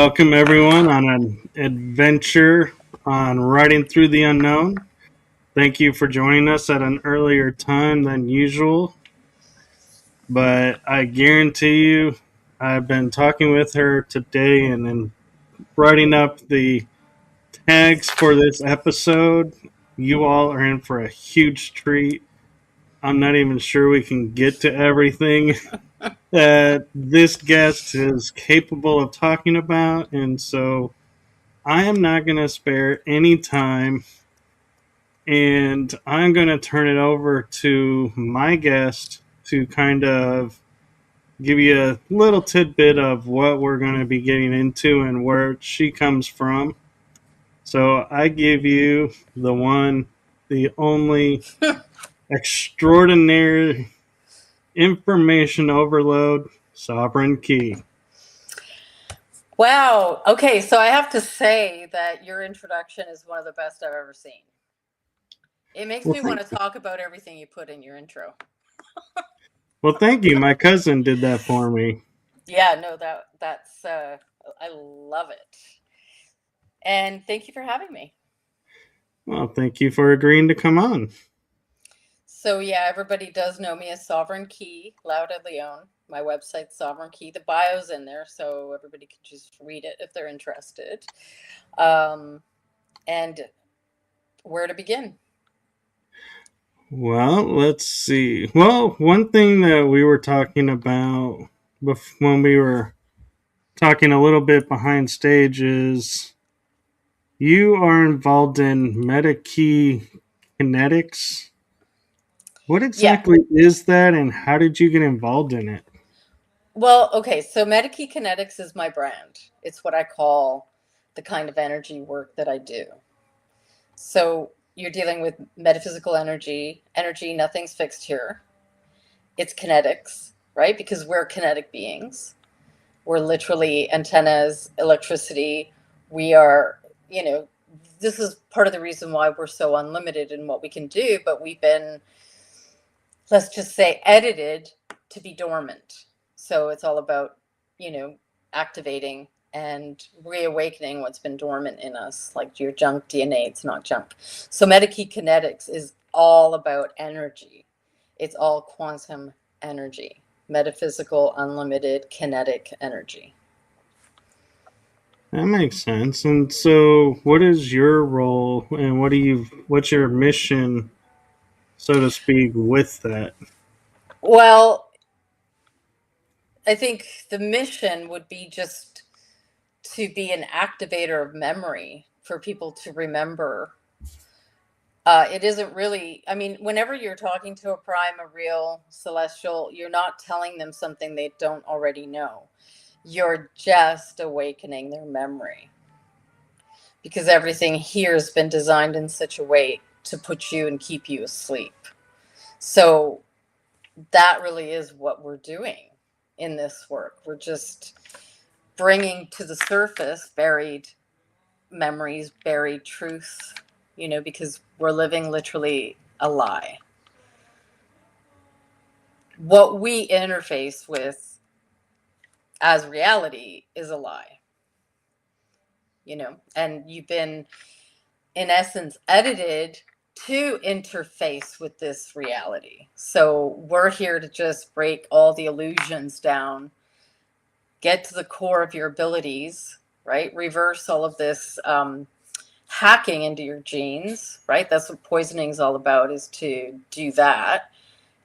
welcome everyone on an adventure on riding through the unknown. Thank you for joining us at an earlier time than usual. But I guarantee you, I've been talking with her today and then writing up the tags for this episode. You all are in for a huge treat. I'm not even sure we can get to everything that this guest is capable of talking about, and so I am not going to spare any time, and I'm going to turn it over to my guest to kind of give you a little tidbit of what we're going to be getting into and where she comes from. So I give you the one, the only extraordinary information overload, Sovereign Ki. Wow. Okay, so I have to say that your introduction is one of the best I've ever seen. It makes me want to talk about everything you put in your intro. Well, thank you. My cousin did that for me. Yeah, no, that's I love it. And thank you for having me. Well, thank you for agreeing to come on. So yeah, everybody does know me as Sovereign Ki, Lauda Leon. My website's Sovereign Ki. The bio's in there, so everybody can just read it if they're interested. And where to begin? Well, let's see. Well, one thing that we were talking about when we were talking a little bit behind stage is you are involved in Meta-KI-QINETICS. What exactly is that, and how did you get involved in it? Well, okay, so Meta-KI-QINETICS is my brand. It's what I call the kind of energy work that I do. So you're dealing with metaphysical energy. Energy, nothing's fixed here. It's kinetics, right? Because we're kinetic beings. We're literally antennas, electricity. We are, this is part of the reason why we're so unlimited in what we can do, but we've been, let's just say, edited to be dormant. So it's all about, activating and reawakening what's been dormant in us, like your junk DNA. It's not junk. So Meta-KI-QINETICS is all about energy. It's all quantum energy, metaphysical, unlimited, kinetic energy. That makes sense. And so, what is your role, and what's your mission, so to speak, with that? Well, I think the mission would be just to be an activator of memory for people to remember. It isn't really, whenever you're talking to a prime, a real celestial, you're not telling them something they don't already know. You're just awakening their memory. Because everything here has been designed in such a way to put you and keep you asleep. So that really is what we're doing in this work. We're just bringing to the surface buried memories, buried truth, because we're living literally a lie. What we interface with as reality is a lie, and you've been, in essence, edited to interface with this reality. So we're here to just break all the illusions down, get to the core of your abilities, right? Reverse all of this hacking into your genes, right? That's what poisoning is all about, is to do that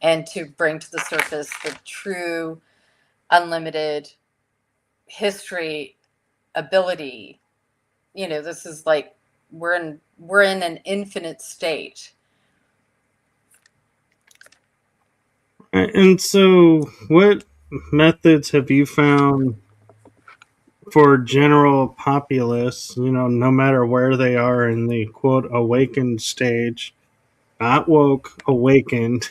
and to bring to the surface the true unlimited history ability. This is like we're in an infinite state. And so, what methods have you found for general populace, no matter where they are in the quote awakened stage, not woke, awakened,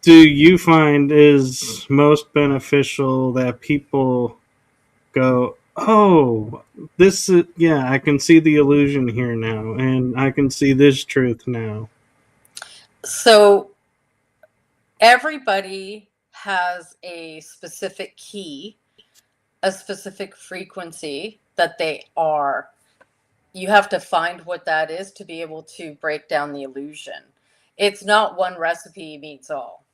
do you find is most beneficial that people go, oh, this is, I can see the illusion here now, and I can see this truth now? So everybody has a specific key a specific frequency that they are. You have to find what that is to be able to break down the illusion. It's not one recipe meets all.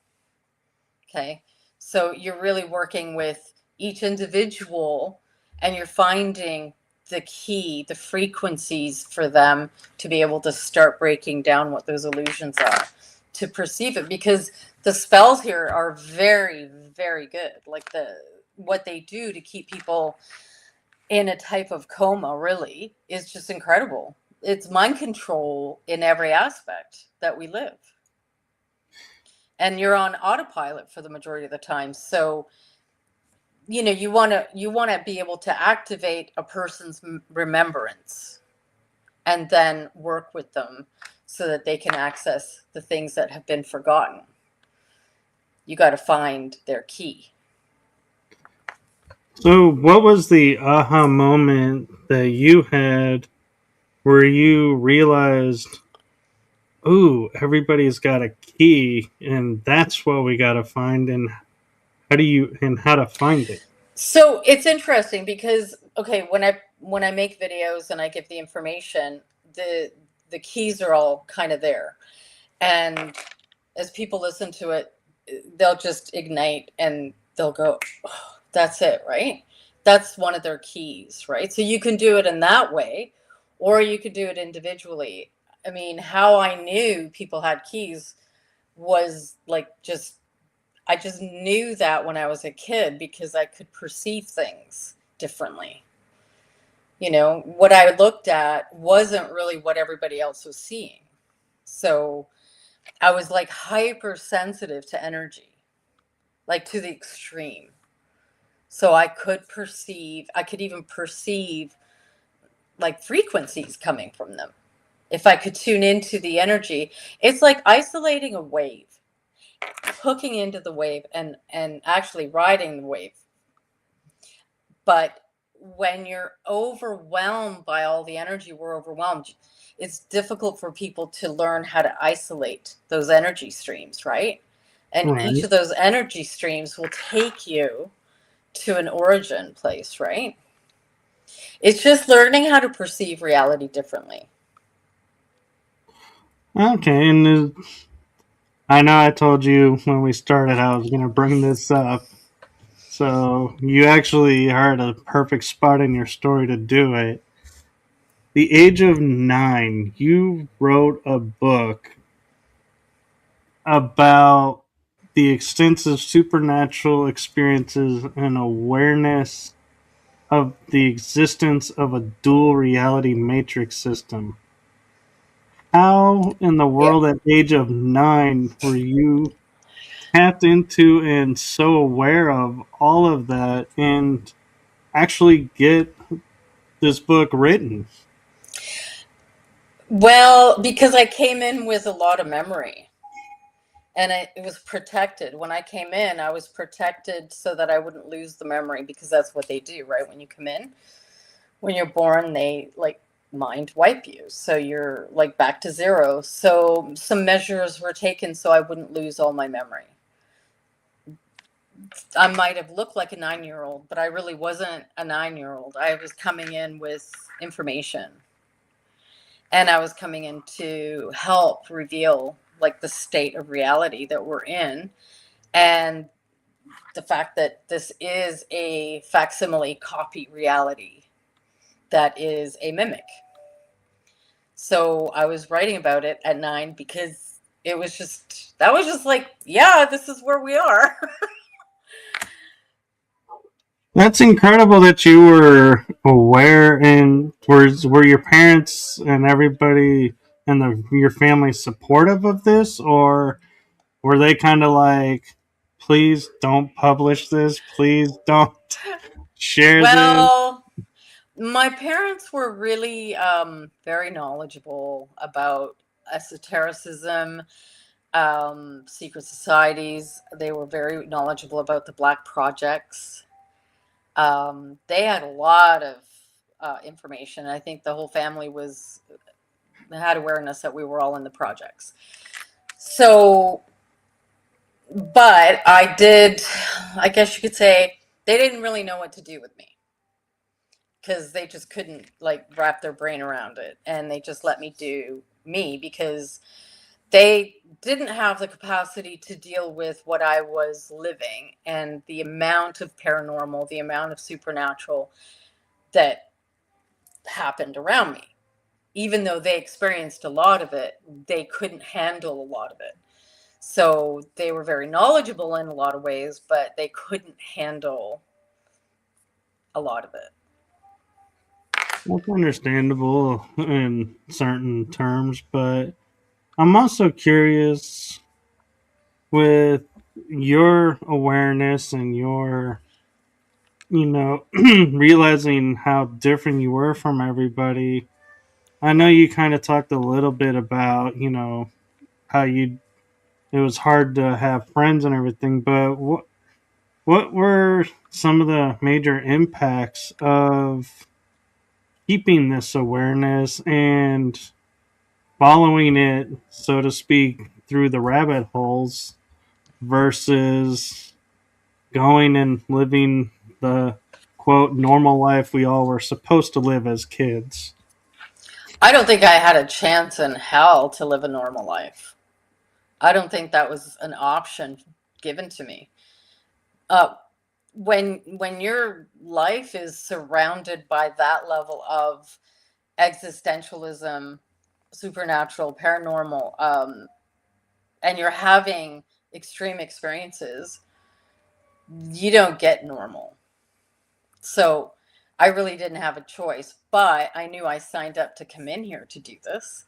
Okay. So you're really working with each individual and you're finding the key, the frequencies for them to be able to start breaking down what those illusions are, to perceive it. Because the spells here are very, very good. Like what they do to keep people in a type of coma really is just incredible. It's mind control in every aspect that we live. And you're on autopilot for the majority of the time. So, you want to be able to activate a person's remembrance and then work with them so that they can access the things that have been forgotten. You got to find their key. So, what was the aha moment that you had where you realized, ooh, everybody's got a key, and that's what we got to find, and how to find it? So it's interesting because, okay, when I make videos and I give the information, the keys are all kind of there, and as people listen to it, they'll just ignite and they'll go, oh, that's it, right? That's one of their keys, right? So you can do it in that way, or you could do it individually. I mean, how I knew people had keys was like I just knew that when I was a kid because I could perceive things differently. What I looked at wasn't really what everybody else was seeing. So I was like hypersensitive to energy, like to the extreme. So I could even perceive like frequencies coming from them. If I could tune into the energy, it's like isolating a wave, hooking into the wave and actually riding the wave. But when you're overwhelmed by all the energy, we're overwhelmed. It's difficult for people to learn how to isolate those energy streams, right? And each Right. of those energy streams will take you to an origin place, right? It's just learning how to perceive reality differently. Okay, and I know I told you when we started I was going to bring this up. So you actually are at a perfect spot in your story to do it. The age of 9, you wrote a book about the extensive supernatural experiences and awareness of the existence of a dual reality matrix system. How in the Yeah. world at age of 9 were you tapped into and so aware of all of that and actually get this book written? Well, because I came in with a lot of memory and it was protected. When I came in, I was protected so that I wouldn't lose the memory because that's what they do, right? When you come in, when you're born, they like mind wipe you. So you're like back to zero. So some measures were taken so I wouldn't lose all my memory. I might have looked like a 9-year-old, but I really wasn't a 9-year-old. I was coming in with information and I was coming in to help reveal like the state of reality that we're in and the fact that this is a facsimile copy reality that is a mimic. So I was writing about it at 9 because that was just like, yeah, this is where we are. That's incredible that you were aware, and were your parents and everybody and your family supportive of this, or were they kind of like, please don't publish this, please don't share this? Well, my parents were really very knowledgeable about esotericism, secret societies. They were very knowledgeable about the black projects. They had a lot of information. I think the whole family had awareness that we were all in the projects. So, but I did, I guess you could say, They didn't really know what to do with me because they just couldn't like wrap their brain around it, and they just let me do me because they didn't have the capacity to deal with what I was living and the amount of paranormal, the amount of supernatural that happened around me. Even though they experienced a lot of it, they couldn't handle a lot of it. So they were very knowledgeable in a lot of ways, but they couldn't handle a lot of it. That's understandable in certain terms, but I'm also curious with your awareness and your, realizing how different you were from everybody. I know you kind of talked a little bit about, how it was hard to have friends and everything, but what were some of the major impacts of keeping this awareness and following it, so to speak, through the rabbit holes versus going and living the quote normal life we all were supposed to live as kids? I don't think I had a chance in hell to live a normal life. I don't think that was an option given to me. Uh, when your life is surrounded by that level of existentialism, supernatural, paranormal, and you're having extreme experiences, you don't get normal. So I really didn't have a choice, but I knew I signed up to come in here to do this.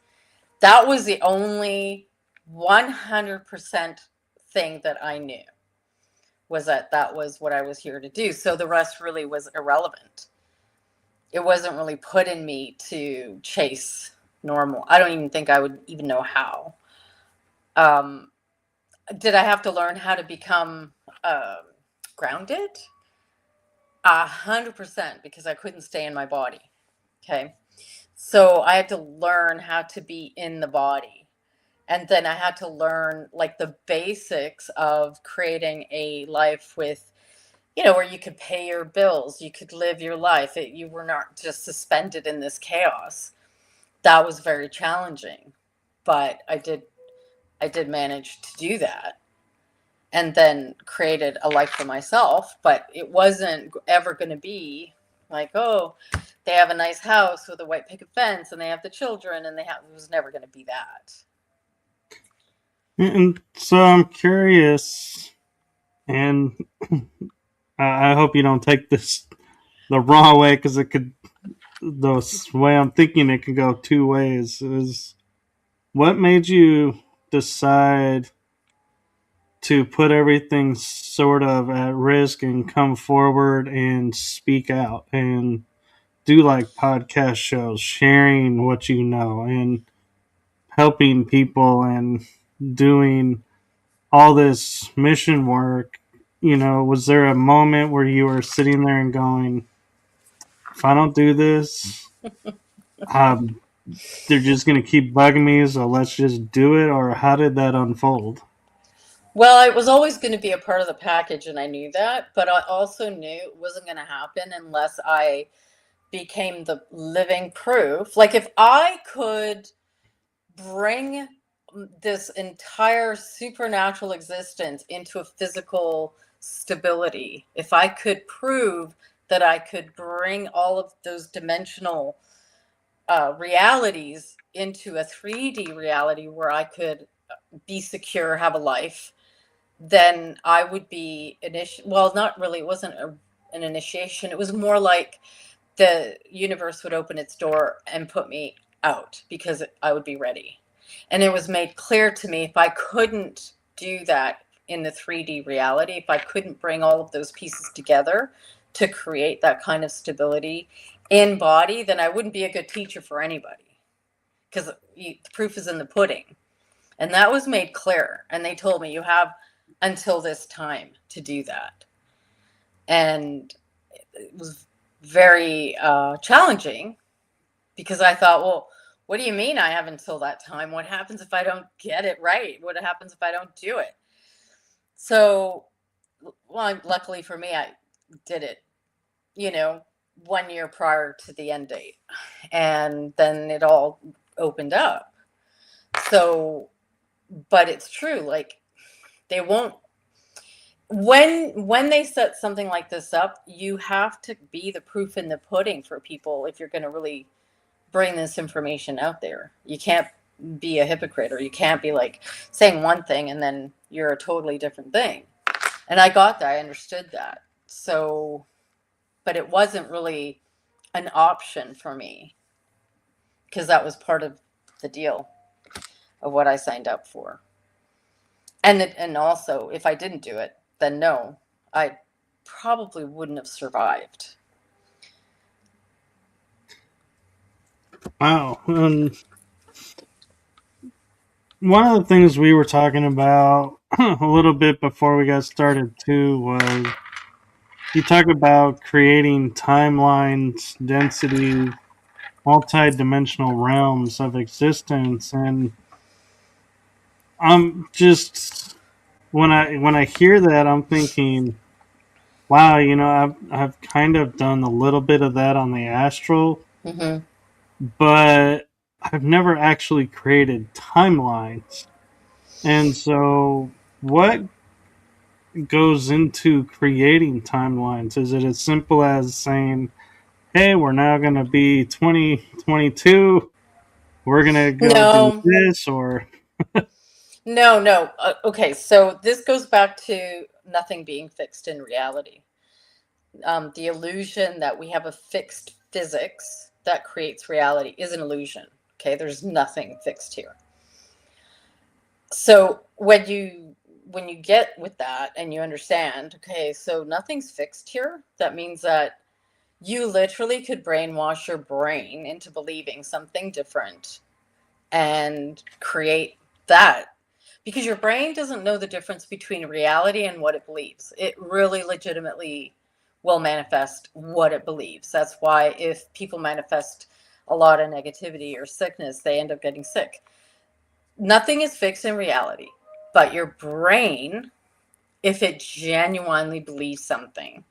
That was the only 100% thing that I knew, was that that was what I was here to do. So the rest really was irrelevant. It wasn't really put in me to chase normal. I don't even think I would even know how. Um, did I have to learn how to become grounded? 100%, because I couldn't stay in my body. Okay. So I had to learn how to be in the body. And then I had to learn like the basics of creating a life with, where you could pay your bills, you could live your life. You were not just suspended in this chaos. That was very challenging, but I did manage to do that, and then created a life for myself. But it wasn't ever going to be like, oh, they have a nice house with a white picket fence and they have the children and it was never going to be that. And so I'm curious, and I hope you don't take this the wrong way, because it could, the way I'm thinking, it could go two ways. Is what made you decide to put everything sort of at risk and come forward and speak out and do like podcast shows, sharing what you know and helping people and doing all this mission work? Was there a moment where you were sitting there and going, if I don't do this, um, they're just going to keep bugging me, so let's just do it? Or how did that unfold? Well, it was always going to be a part of the package, and I knew that, but I also knew it wasn't going to happen unless I became the living proof. Like, if I could bring this entire supernatural existence into a physical stability, if I could prove that I could bring all of those dimensional realities into a 3D reality where I could be secure, have a life, then I would be well, not really. It wasn't an initiation. It was more like the universe would open its door and put me out because I would be ready. And it was made clear to me, if I couldn't do that in the 3D reality, if I couldn't bring all of those pieces together to create that kind of stability in body, then I wouldn't be a good teacher for anybody, because the proof is in the pudding. And that was made clear. And they told me, you have until this time to do that. And it was very challenging, because I thought, well, what do you mean I have until that time? What happens if I don't get it right? What happens if I don't do it? So, well, luckily for me, did it, 1 year prior to the end date. And then it all opened up. So, but it's true, like they won't, when they set something like this up, you have to be the proof in the pudding for people if you're going to really bring this information out there. You can't be a hypocrite, or you can't be like saying one thing and then you're a totally different thing. And I got that, I understood that. So, but it wasn't really an option for me, because that was part of the deal of what I signed up for. And also, if I didn't do it, then no, I probably wouldn't have survived. Wow. And one of the things we were talking about a little bit before we got started too was you talk about creating timelines, densities, multi-dimensional realms of existence, and I'm just when I hear that, I'm thinking, wow, I've kind of done a little bit of that on the astral, Mm-hmm. but I've never actually created timelines. And so, what goes into creating timelines? Is it as simple as saying, hey, we're now going to be 2022, we're going to go do No, this, or no, no. Okay, so this goes back to nothing being fixed in reality. The illusion that we have a fixed physics that creates reality is an illusion. Okay, there's nothing fixed here. So when you get with that and you understand, okay, so nothing's fixed here, that means that you literally could brainwash your brain into believing something different and create that, because your brain doesn't know the difference between reality and what it believes. It really legitimately will manifest what it believes. That's why if people manifest a lot of negativity or sickness, they end up getting sick. Nothing is fixed in reality, but your brain, if it genuinely believes something,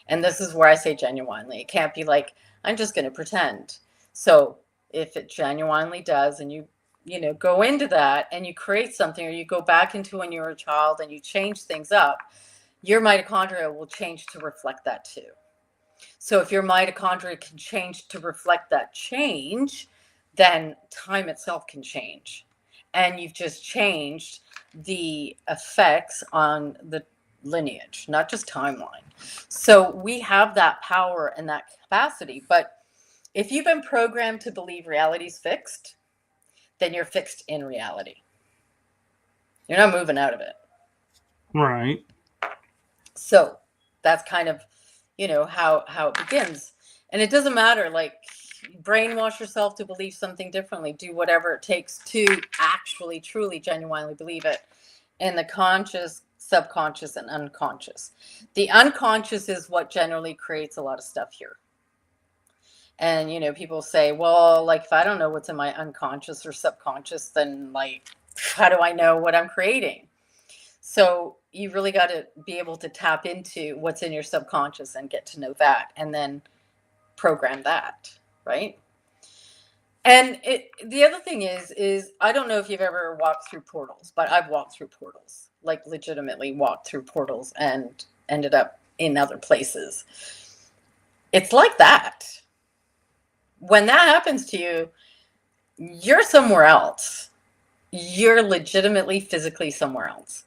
and this is where I say genuinely, it can't be like, I'm just going to pretend. So if it genuinely does, and you go into that and you create something, or you go back into when you were a child and you change things up, your mitochondria will change to reflect that too. So if your mitochondria can change to reflect that change, then time itself can change. And you've just changed the effects on the lineage, not just timeline. So we have that power and that capacity. But if you've been programmed to believe reality's fixed, then you're fixed in reality. You're not moving out of it. right? So that's kind of, how it begins. And it doesn't matter, like, brainwash yourself to believe something differently. Do whatever it takes to actually, truly, genuinely believe it. In the conscious, subconscious, and unconscious. The unconscious is what generally creates a lot of stuff here. And, people say, well, like, if I don't know what's in my unconscious or subconscious, then, like, how do I know what I'm creating? So you really got to be able to tap into what's in your subconscious and get to know that, and then program that, right? And the other thing is I don't know if you've ever walked through portals, but I've walked through portals, like legitimately walked through portals and ended up in other places. It's like that. When that happens to you, you're somewhere else. You're legitimately physically somewhere else.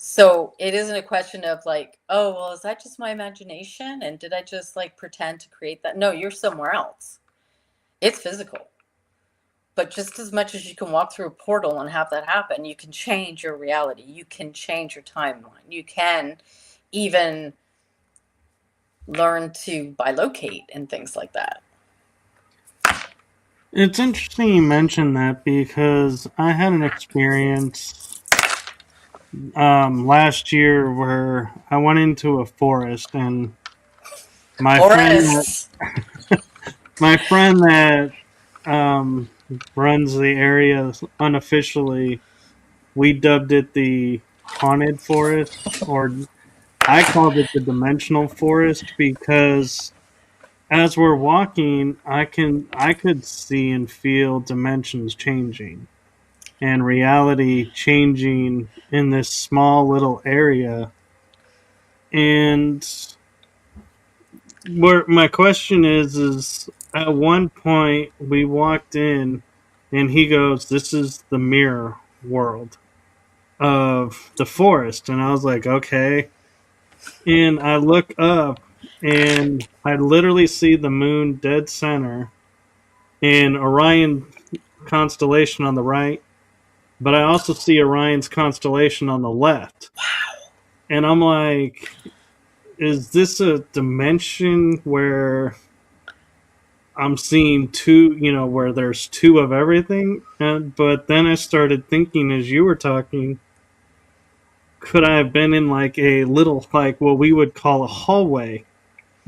So it isn't a question of like, oh, well, is that just my imagination? And did I just like pretend to create that? No, you're somewhere else. It's physical. But just as much as you can walk through a portal and have that happen, you can change your reality. You can change your timeline. You can even learn to bilocate and things like that. It's interesting you mentioned that because I had an experience last year where I went into a forest, and my friend that Forests. my friend that runs the area unofficially, we dubbed it the haunted forest, or I called it the dimensional forest because as we're walking, I could see and feel dimensions changing and reality changing in this small little area. And where my question is at one point we walked in and he goes, "This is the mirror world of the forest." And I was like, "Okay." And I look up and I literally see the moon dead center and Orion constellation on the right, but I also see Orion's constellation on the left. And I'm like, is this a dimension where I'm seeing two, where there's two of everything? But then I started thinking as you were talking, could I have been in like a little, like what we would call a hallway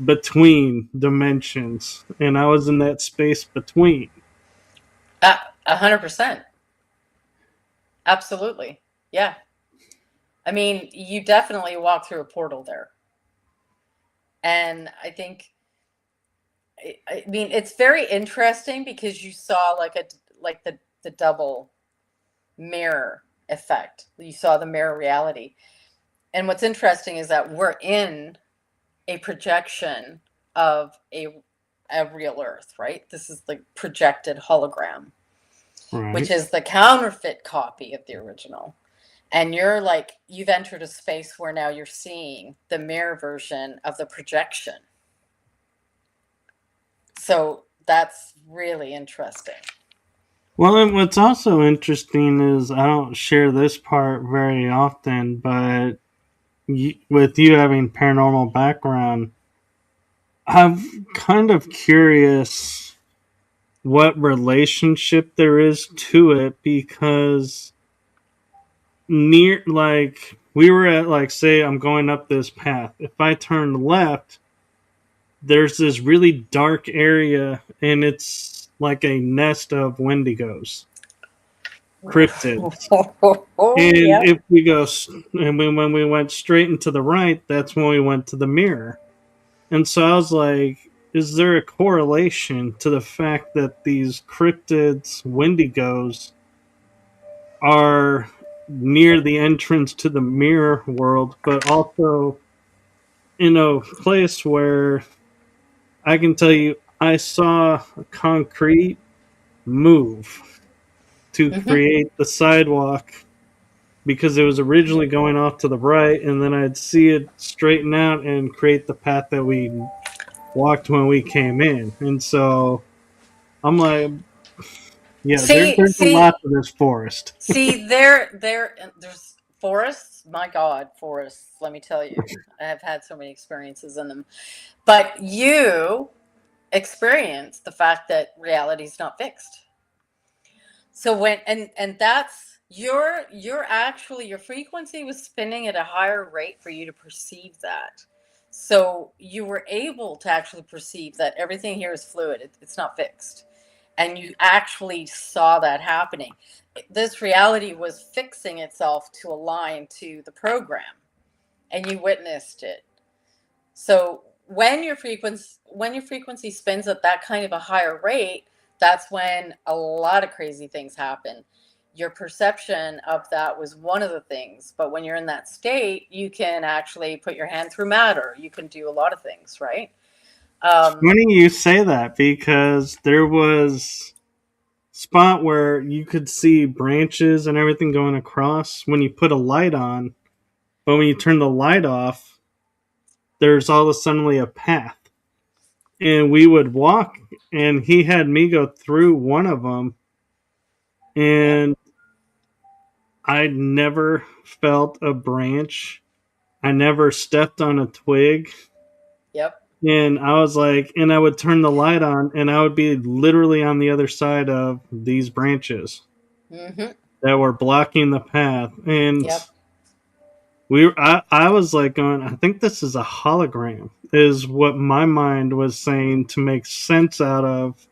between dimensions? And I was in that space between. 100%. Absolutely. Yeah. I mean, you definitely walk through a portal there. And I think, I mean, it's very interesting because you saw like the double mirror effect. You saw the mirror reality. And what's interesting is that we're in a projection of a real Earth, right? This is the projected hologram, which Right. is the counterfeit copy of the original. And you're like, you've entered a space where now you're seeing the mirror version of the projection. So that's really interesting. Well, and what's also interesting is I don't share this part very often, but with you having paranormal background, I'm kind of curious what relationship there is to it because near, like, we were at, like, say I'm going up this path. If I turn left, there's this really dark area and it's like a nest of wendigos, cryptids. And Yep. if we go, and when we went straight into the right, that's when we went to the mirror. And so I was like, is there a correlation to the fact that these cryptids, wendigos, are near the entrance to the mirror world, but also in a place where I can tell you I saw concrete move to Mm-hmm. create the sidewalk because it was originally going off to the right, and then I'd see it straighten out and create the path that we walked when we came in. And so I'm like, yeah, See, there's a lot see, to this forest. see, there's forests. My God, forests. Let me tell you, I have had so many experiences in them. But you experience the fact that reality is not fixed. So when and that's you're actually your frequency was spinning at a higher rate for you to perceive that. So you were able to actually perceive that everything here is fluid. It's not fixed. And you actually saw that happening. This reality was fixing itself to align to the program, and you witnessed it. So when your frequency spins at that kind of a higher rate, that's when a lot of crazy things happen. Your perception of that was one of the things, but when you're in that state, you can actually put your hand through matter. You can do a lot of things, right? Um, Funny you say that because there was spot where you could see branches and everything going across when you put a light on, but when you turn the light off, there's all of a suddenly a path. And we would walk, and he had me go through one of them, yep, and I never felt a branch. I never stepped on a twig. yep. And I was like, and I would turn the light on, and I would be literally on the other side of these branches Mm-hmm. that were blocking the path. And Yep. I was like, going, I think this is a hologram, is what my mind was saying to make sense out of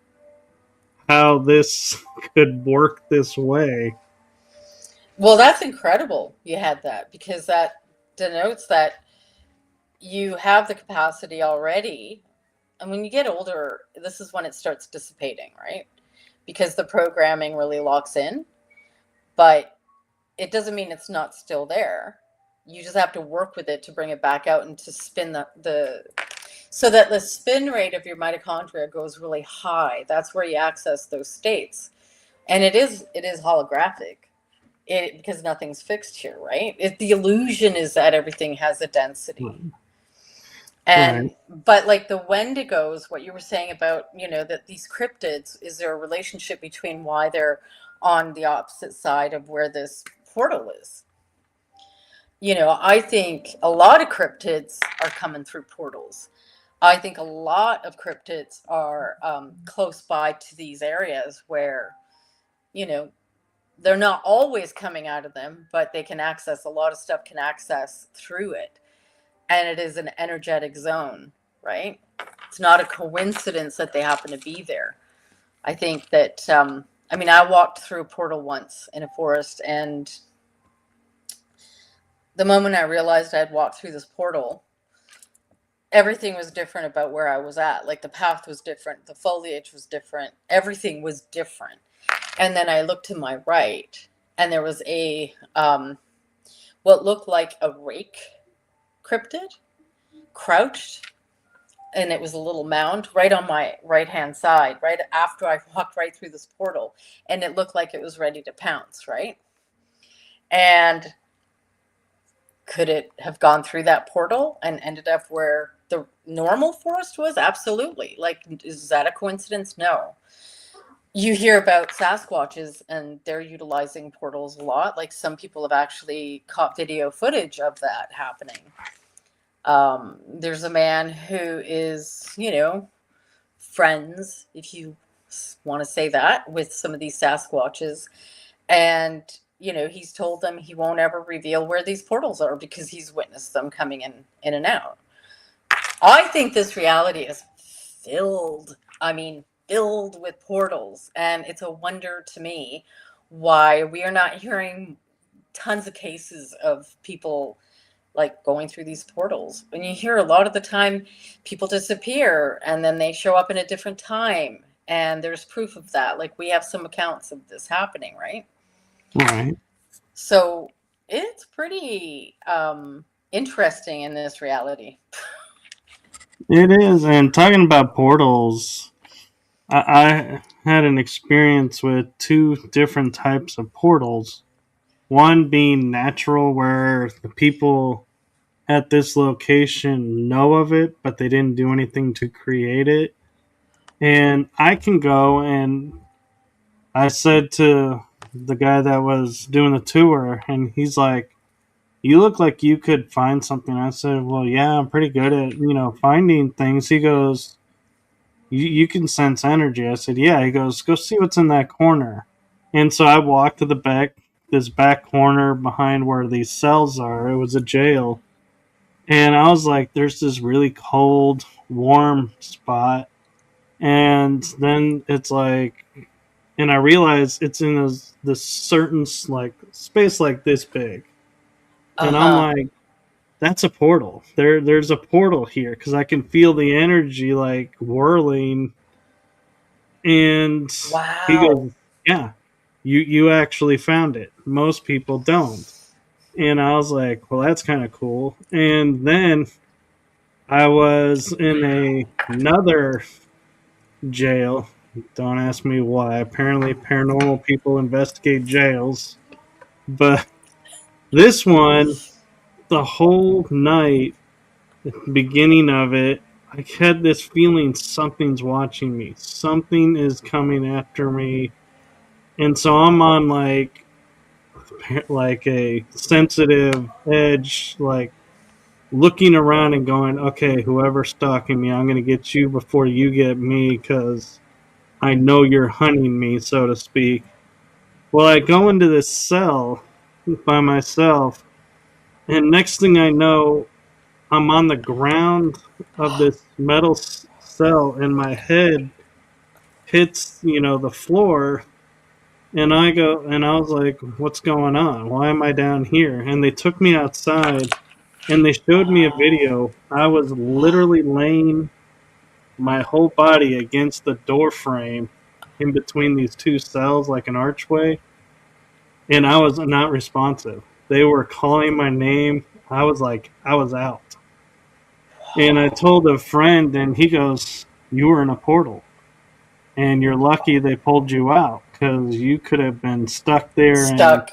how this could work this way. Well, that's incredible you had that because that denotes that you have the capacity already. And when you get older, this is when it starts dissipating, right? Because the programming really locks in, but it doesn't mean it's not still there. You just have to work with it to bring it back out and to spin the so that the spin rate of your mitochondria goes really high. That's where you access those states. And it is holographic. Because nothing's fixed here, right? The illusion is that everything has a density. Right. And but like the Wendigos, what you were saying about, that these cryptids, is there a relationship between why they're on the opposite side of where this portal is? I think a lot of cryptids are coming through portals. I think a lot of cryptids are close by to these areas where, you know, they're not always coming out of them, but they can access a lot of stuff, can access through it. And it is an energetic zone, right? It's not a coincidence that they happen to be there. I think that, I walked through a portal once in a forest, and the moment I realized I had walked through this portal, everything was different about where I was at. Like the path was different, the foliage was different, everything was different. And then I looked to my right, and there was what looked like a rake cryptid crouched, and it was a little mound right on my right hand side, right after I walked right through this portal, and it looked like it was ready to pounce, right? And could it have gone through that portal and ended up where the normal forest was? Absolutely. Like, is that a coincidence? No. You hear about Sasquatches, and they're utilizing portals a lot. Like, some people have actually caught video footage of that happening. There's a man who is, friends, if you want to say that, with some of these Sasquatches. And, he's told them he won't ever reveal where these portals are because he's witnessed them coming in and out. I think this reality is filled, filled with portals. And it's a wonder to me why we are not hearing tons of cases of people like going through these portals. When you hear a lot of the time people disappear and then they show up in a different time, and there's proof of that. Like, we have some accounts of this happening, right? Right. So it's pretty interesting in this reality. It is. And talking about portals, I had an experience with two different types of portals. One being natural, where the people at this location know of it, but they didn't do anything to create it. And I can go, and I said to the guy that was doing the tour, and he's like, "You look like you could find something." I said, "Well, yeah, I'm pretty good at finding things." He goes, "You can sense energy." I said, "Yeah." He goes, "Go see what's in that corner." And so I walked to this back corner behind where these cells are. It was a jail. And I was like, there's this really cold, warm spot. And then it's like, and I realized it's in this certain like space like this big. And I'm Uh-huh. like, that's a portal. There's a portal here because I can feel the energy like whirling. And he Wow. goes, yeah, you actually found it. Most people don't. And I was like, well, that's kind of cool. And then I was in another jail. Don't ask me why. Apparently, paranormal people investigate jails. But this one, the whole night, beginning of it, I had this feeling something's watching me. Something is coming after me. And so I'm on like a sensitive edge, like looking around and going, okay, whoever's stalking me, I'm going to get you before you get me because I know you're hunting me, so to speak. Well, I go into this cell by myself, and next thing I know, I'm on the ground of this metal cell, and my head hits, the floor. And I was like, what's going on? Why am I down here? And they took me outside, and they showed me a video. I was literally laying my whole body against the door frame in between these two cells like an archway, and I was not responsive. They were calling my name. I was like, I was out. And I told a friend, and he goes, "You were in a portal, and you're lucky they pulled you out because you could have been stuck there." And Stuck.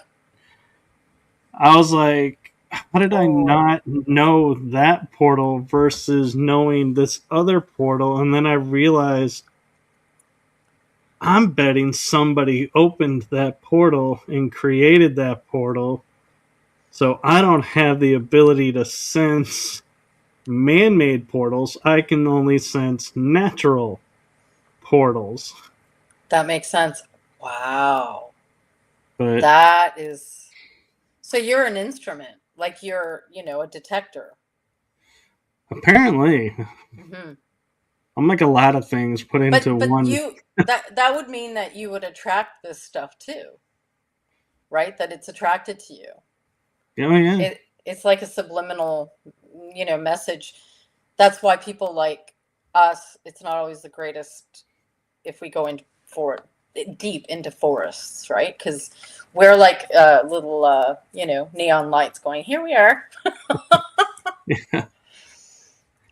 I was like, how did I Oh, not know that portal versus knowing this other portal? And then I realized I'm betting somebody opened that portal and created that portal. So I don't have the ability to sense man made portals. I can only sense natural portals. that makes sense. Wow. But That is. So you're an instrument, like you're, a detector. apparently, Hmm. I'm like a lot of things put into But one. that would mean that you would attract this stuff too, right? That it's attracted to you. Oh, yeah. It's like a subliminal, message. That's why people like us. It's not always the greatest if we go in for deep into forests, right? Because we're like little, neon lights going. Here we are.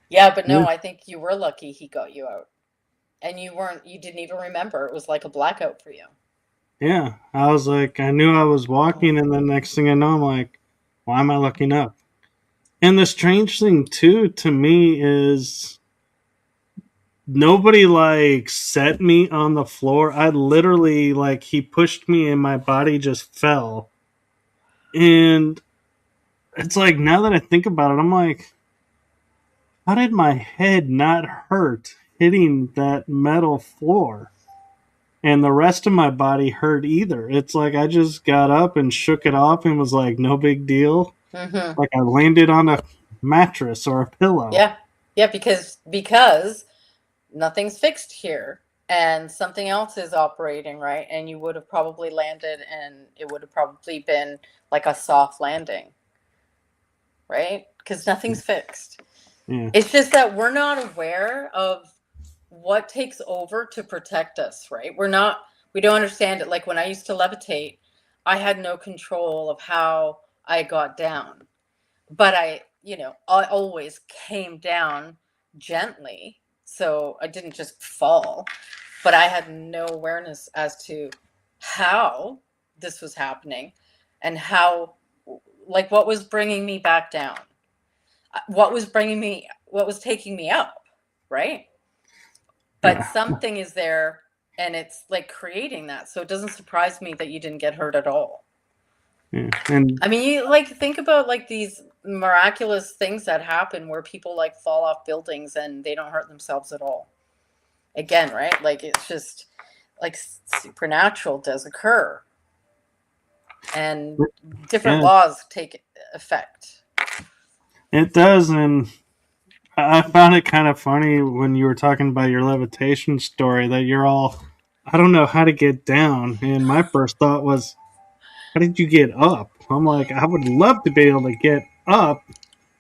Yeah, but no, I think you were lucky he got you out, and you didn't even remember. It was like a blackout for you. Yeah, I was like, I knew I was Oh. walking, and then next thing I know, I'm like, why am I looking up? And the strange thing, too, to me is nobody like set me on the floor. I literally, like, he pushed me and my body just fell. And it's like, now that I think about it, I'm like, how did my head not hurt hitting that metal floor? And the rest of my body hurt either. It's like I just got up and shook it off and was like, no big deal. Hmm. Like I landed on a mattress or a pillow. Yeah, yeah, because nothing's fixed here, and something else is operating, right? And you would have probably landed, and it would have probably been like a soft landing, right? Because nothing's fixed. Yeah. It's just that we're not aware of what takes over to protect us, right? We don't understand it. Like when I used to levitate, I had no control of how I got down. But I always came down gently. So I didn't just fall, but I had no awareness as to how this was happening and how, like, what was bringing me back down, what was taking me up, right? But Yeah. something is there, and it's like creating that. So it doesn't surprise me that you didn't get hurt at all. Yeah. And I mean, you like think about like these miraculous things that happen where people like fall off buildings and they don't hurt themselves at all. Again, right? Like it's just like supernatural does occur, and different yeah, laws take effect. it does. And I found it kind of funny when you were talking about your levitation story that you're all, I don't know how to get down. And my first thought was, how did you get up? I'm like, I would love to be able to get up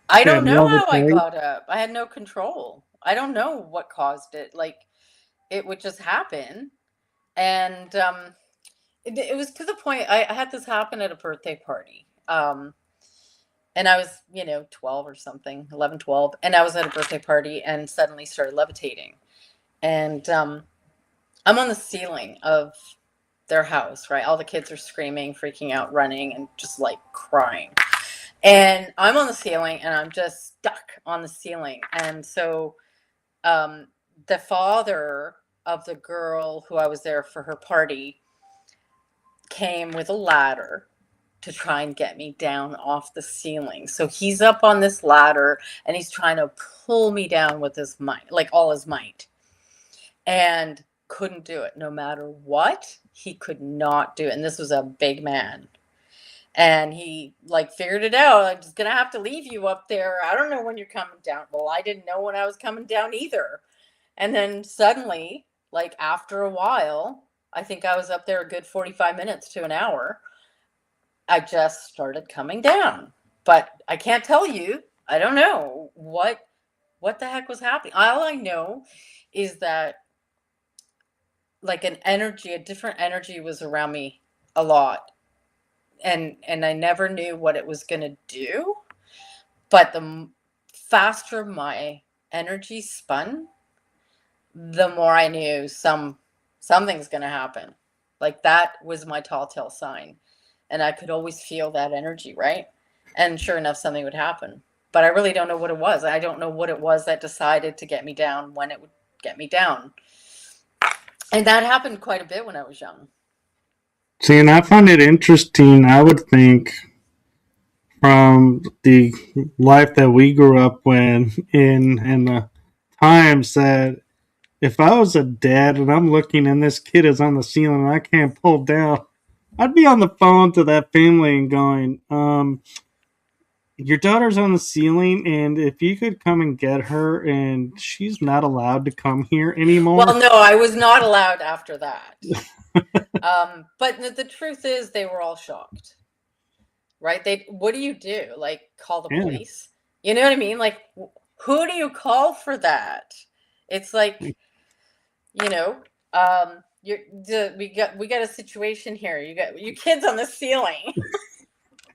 I don't and know how I levitate. got up. I had no control. I don't know what caused it. Like it would just happen, and it was to the point. I had this happen at a birthday party. And I was, 12 or something, 11, 12. And I was at a birthday party and suddenly started levitating. And I'm on the ceiling of their house, right? All the kids are screaming, freaking out, running, and just like crying. And I'm on the ceiling and I'm just stuck on the ceiling. And so um, the father of the girl who I was there for her party came with a ladder to try and get me down off the ceiling. So he's up on this ladder and he's trying to pull me down with his might, like all his might. And couldn't do it. No matter what, he could not do it. And this was a big man. And he like figured it out. I'm just gonna have to leave you up there. I don't know when you're coming down. Well, I didn't know when I was coming down either. And then suddenly, like after a while, I think I was up there a good 45 minutes to an hour. I just started coming down. But I can't tell you. I don't know what the heck was happening. All I know is that like an energy, a different energy was around me a lot. And I never knew what it was going to do, but the faster my energy spun, the more I knew something's going to happen. Like that was my tall tale sign. And I could always feel that energy, right? And sure enough, something would happen. But I really don't know what it was. I don't know what it was that decided to get me down when it would get me down. And that happened quite a bit when I was young. See, and I find it interesting. I would think from the life that we grew up in and the times that if I was a dad and I'm looking and this kid is on the ceiling and I can't pull down, I'd be on the phone to that family and going, your daughter's on the ceiling, and if you could come and get her, and she's not allowed to come here Well, anymore. no, I was not allowed after that. But the truth is, they were all shocked, right? What do you do? Like, call the Yeah. police? You know what I mean? Like, who do you call for that? It's like, you know, we got a situation here. You got your kids on the ceiling.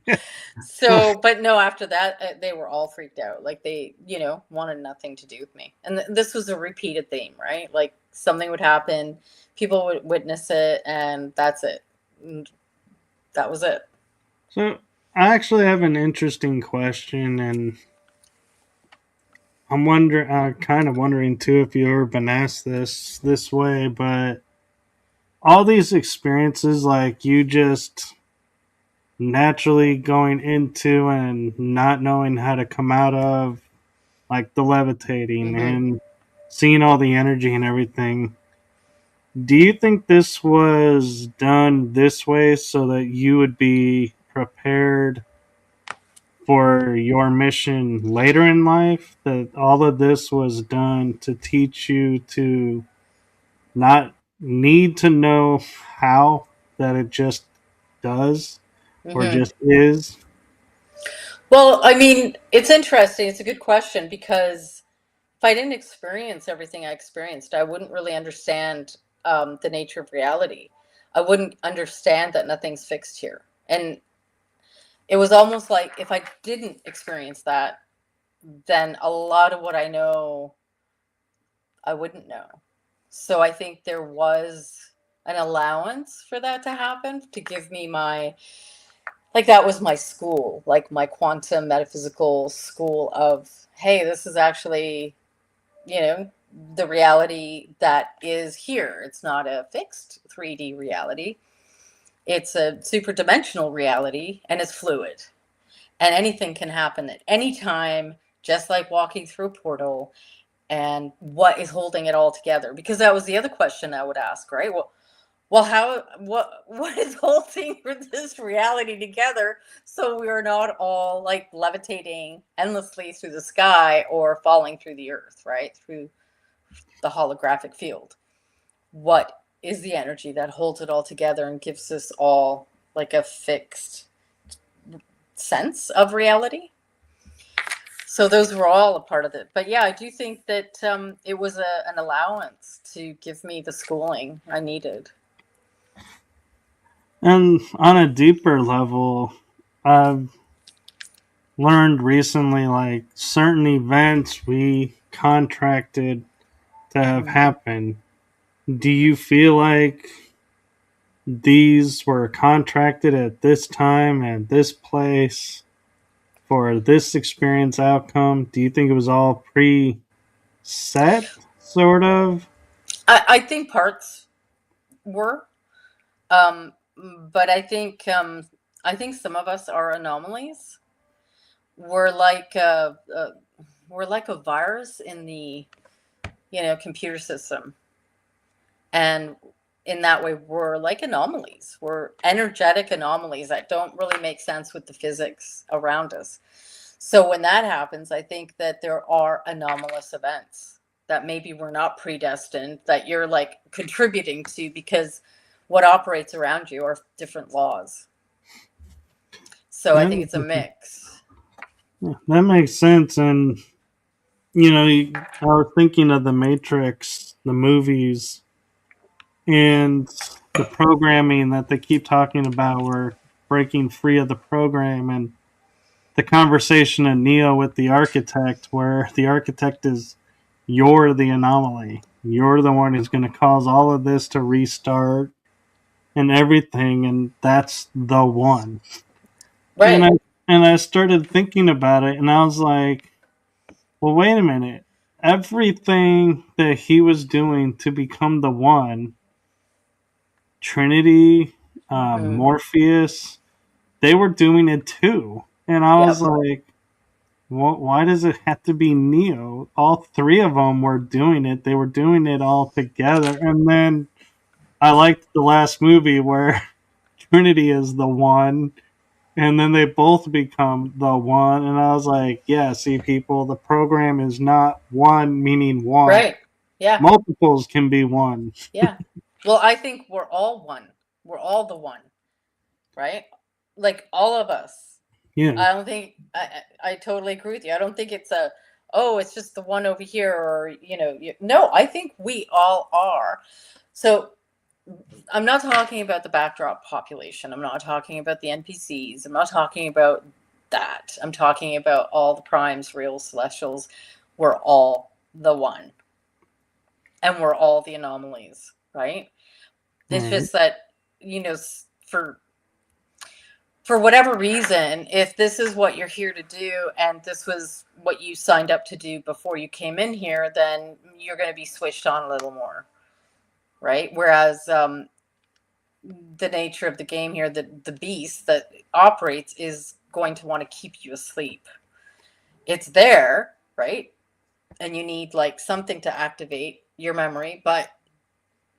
Well, So, but no, after that, they were all freaked out. Like they, wanted nothing to do with me. And this was a repeated theme, right? Like something would happen, people would witness it, and that's it. And that was it. so I actually have an interesting question, and kind of wondering too if you've ever been asked this way, but all these experiences, like you just naturally going into and not knowing how to come out of, like the levitating Hmm. and seeing all the energy and everything. Do you think this was done this way so that you would be prepared for your mission later in life? That all of this was done to teach you to not need to know how, that it just does or Hmm. just is? Well, I mean, it's interesting. It's a good question because if I didn't experience everything I experienced, I wouldn't really understand the nature of reality. I wouldn't understand that nothing's fixed here. And it was almost like if I didn't experience that, then a lot of what I know, I wouldn't know. So I think there was an allowance for that to happen to give me like that was my school, like my quantum metaphysical school of, hey, this is actually, you know, the reality that is here. It's not a fixed 3D reality. It's a super dimensional reality and it's fluid. And anything can happen at any time, just like walking through a portal. And what is holding it all together? Because that was the other question I would ask, right? Well, what is holding this reality together so we are not all like levitating endlessly through the sky or falling through the earth, right? Through the holographic field. What is the energy that holds it all together and gives us all like a fixed sense of reality? So those were all a part of it. But yeah, I do think that it was an allowance to give me the schooling I needed. And on a deeper level, I've learned recently like certain events we contracted to have Mhm. happen. Do you feel like these were contracted at this time and this place for this experience outcome? Do you think it was all pre-set, sort of? I think parts were, um, but I think some of us are anomalies. We're like we're like a virus in the computer system, and in that way we're like anomalies. We're energetic anomalies that don't really make sense with the physics around us. So when that happens, I think that there are anomalous events that maybe we're not predestined, that you're like contributing to because what operates around you are different laws. So I think it's a mix. Yeah, that makes sense. And, I was thinking of the Matrix, the movies, and the programming that they keep talking about. We're breaking free of the program. And the conversation in Neo with the architect, where the architect is, you're the anomaly. You're the one who's going to cause all of this to restart and everything. And that's the one. And Right. I started thinking about it, and I was like, well, wait a minute. Everything that he was doing to become the one, Trinity, Mm-hmm. Morpheus, they were doing it too. And I was Yep. like, well, why does it have to be Neo? All three of them were doing it. They were doing it all together. And then I liked the last movie where Trinity is the one, and then they both become the one. And I was like, yeah, see, people, the program is not one meaning one. Right. Yeah. Multiples can be one. Yeah. Well, I think we're all one. We're all the one, right? Like all of us. Yeah. I don't think I totally agree with you. I don't think it's a, oh, it's just the one over here, or no. I think we all are. So I'm not talking about the backdrop population. I'm not talking about the NPCs. I'm not talking about that. I'm talking about all the primes, real celestials. We're all the one, and we're all the anomalies, right? It's Right. just that, you know, for whatever reason, if this is what you're here to do and this was what you signed up to do before you came in here, then you're going to be switched on a little more, right? Whereas the nature of the game here, the beast that operates is going to want to keep you asleep. It's there, right? And you need like something to activate your memory, but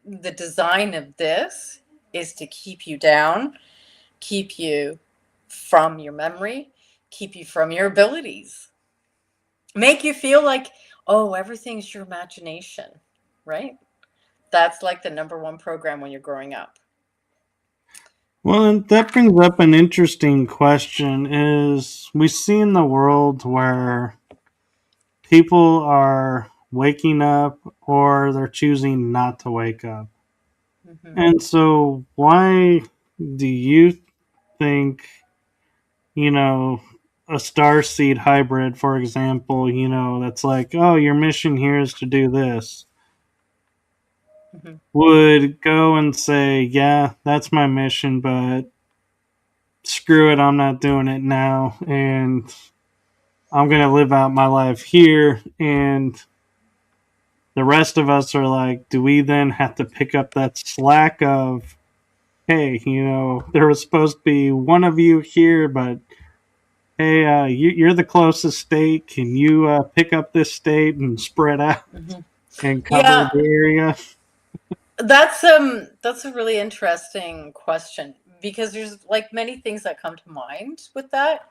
the design of this is to keep you down, keep you from your memory, keep you from your abilities, make you feel like, oh, everything's your imagination, right? That's like the number one program when you're growing up. Well, that brings up an interesting question. Is we see in the world where people are waking up or they're choosing not to wake up. Mm-hmm. And so, why do you think, you know, a star seed hybrid, for example, that's like, oh, your mission here is to do this, Mm-hmm. would go and say, yeah, that's my mission, but screw it, I'm not doing it now. And I'm going to live out my life here. And the rest of us are like, do we then have to pick up that slack of, hey, there was supposed to be one of you here, but hey, you're the closest state. Can you pick up this state and spread out Mm-hmm. and cover Yeah, the area? that's a really interesting question, because there's like many things that come to mind with that.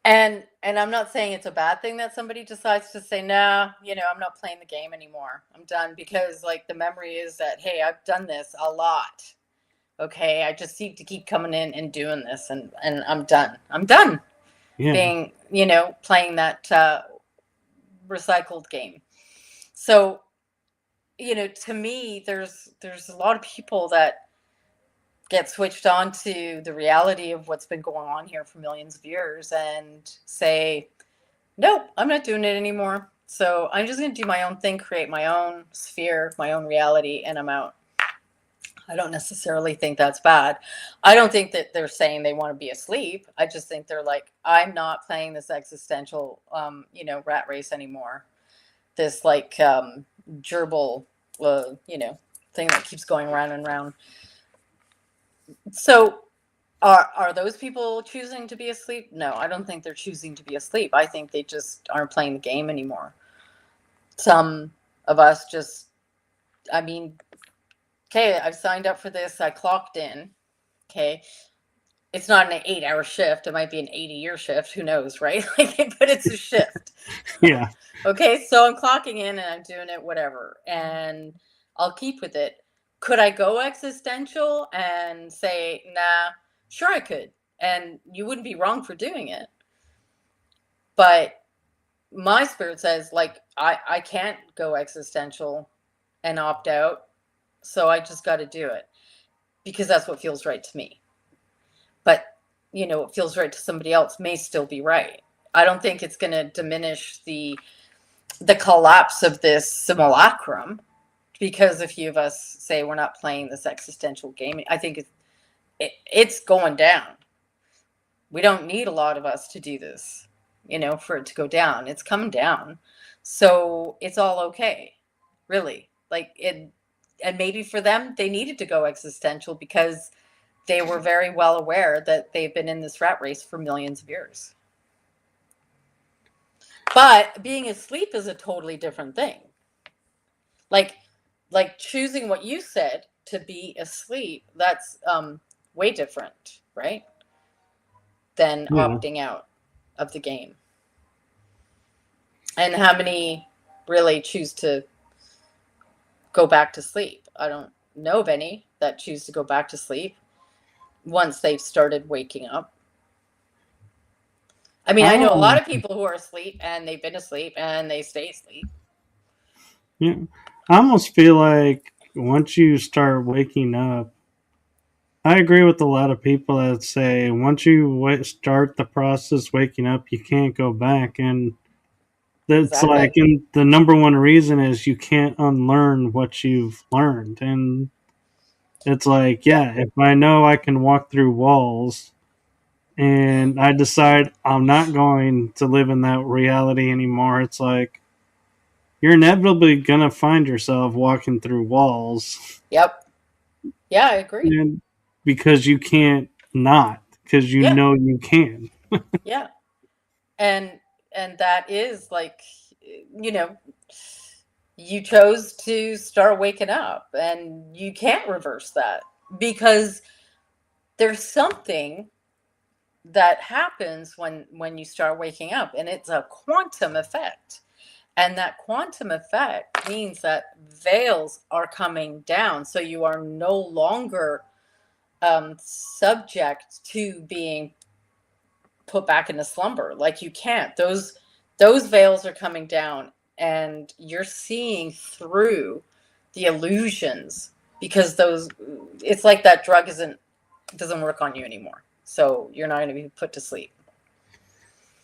And I'm not saying it's a bad thing that somebody decides to say, nah, I'm not playing the game anymore. I'm done, because like the memory is that, hey, I've done this a lot. Okay, I just need to keep coming in and doing this, and I'm done. I'm done Yeah. being, playing that recycled game. So, to me, there's a lot of people that get switched on to the reality of what's been going on here for millions of years and say, nope, I'm not doing it anymore. So I'm just going to do my own thing, create my own sphere, my own reality, and I'm out. I don't necessarily think that's bad. I don't think that they're saying they want to be asleep. I just think they're like, I'm not playing this existential, rat race anymore. This like gerbil, thing that keeps going round and round. So are those people choosing to be asleep? No, I don't think they're choosing to be asleep. I think they just aren't playing the game anymore. Some of us just, I mean, okay, I've signed up for this, I clocked in. Okay, it's not an 8-hour shift, it might be an 80-year shift, who knows, right? Like, but it's a shift. Yeah. Okay, so I'm clocking in and I'm doing it, whatever, and I'll keep with it. Could I go existential and say, nah? Sure, I could, and you wouldn't be wrong for doing it. But my spirit says, like, I can't go existential and opt out, so I just got to do it because that's what feels right to me. But, what feels right to somebody else may still be right. I don't think it's going to diminish the collapse of this simulacrum because a few of us say we're not playing this existential game. I think it's going down. We don't need a lot of us to do this, for it to go down. It's coming down. So it's all okay, really. Like it, and maybe for them, they needed to go existential because they were very well aware that they've been in this rat race for millions of years. But being asleep is a totally different thing. Like, choosing what you said to be asleep, that's way different, right? Than Yeah. opting out of the game. And how many really choose to go back to sleep? I don't know of any that choose to go back to sleep once they've started waking up. I mean, I know a lot Oh, of people who are asleep and they've been asleep and they stay asleep. yeah. I almost feel like once you start waking up, I agree with a lot of people that say once you start the process waking up, you can't go back. And that's like, Exactly. and the number one reason is you can't unlearn what you've learned. And it's like, Yep. yeah, if I know I can walk through walls and I decide I'm not going to live in that reality anymore, it's like you're inevitably going to find yourself walking through walls Yep. Yeah, I agree. and because you can't not, because you Yeah. know you can. Yeah. And that is like, you know, you chose to start waking up and you can't reverse that because there's something that happens when you start waking up, and it's a quantum effect. And that quantum effect means that veils are coming down, so you are no longer subject to being put back into slumber. Like, you can't. Those veils are coming down, and you're seeing through the illusions because those. It's like that drug doesn't work on you anymore, so you're not going to be put to sleep.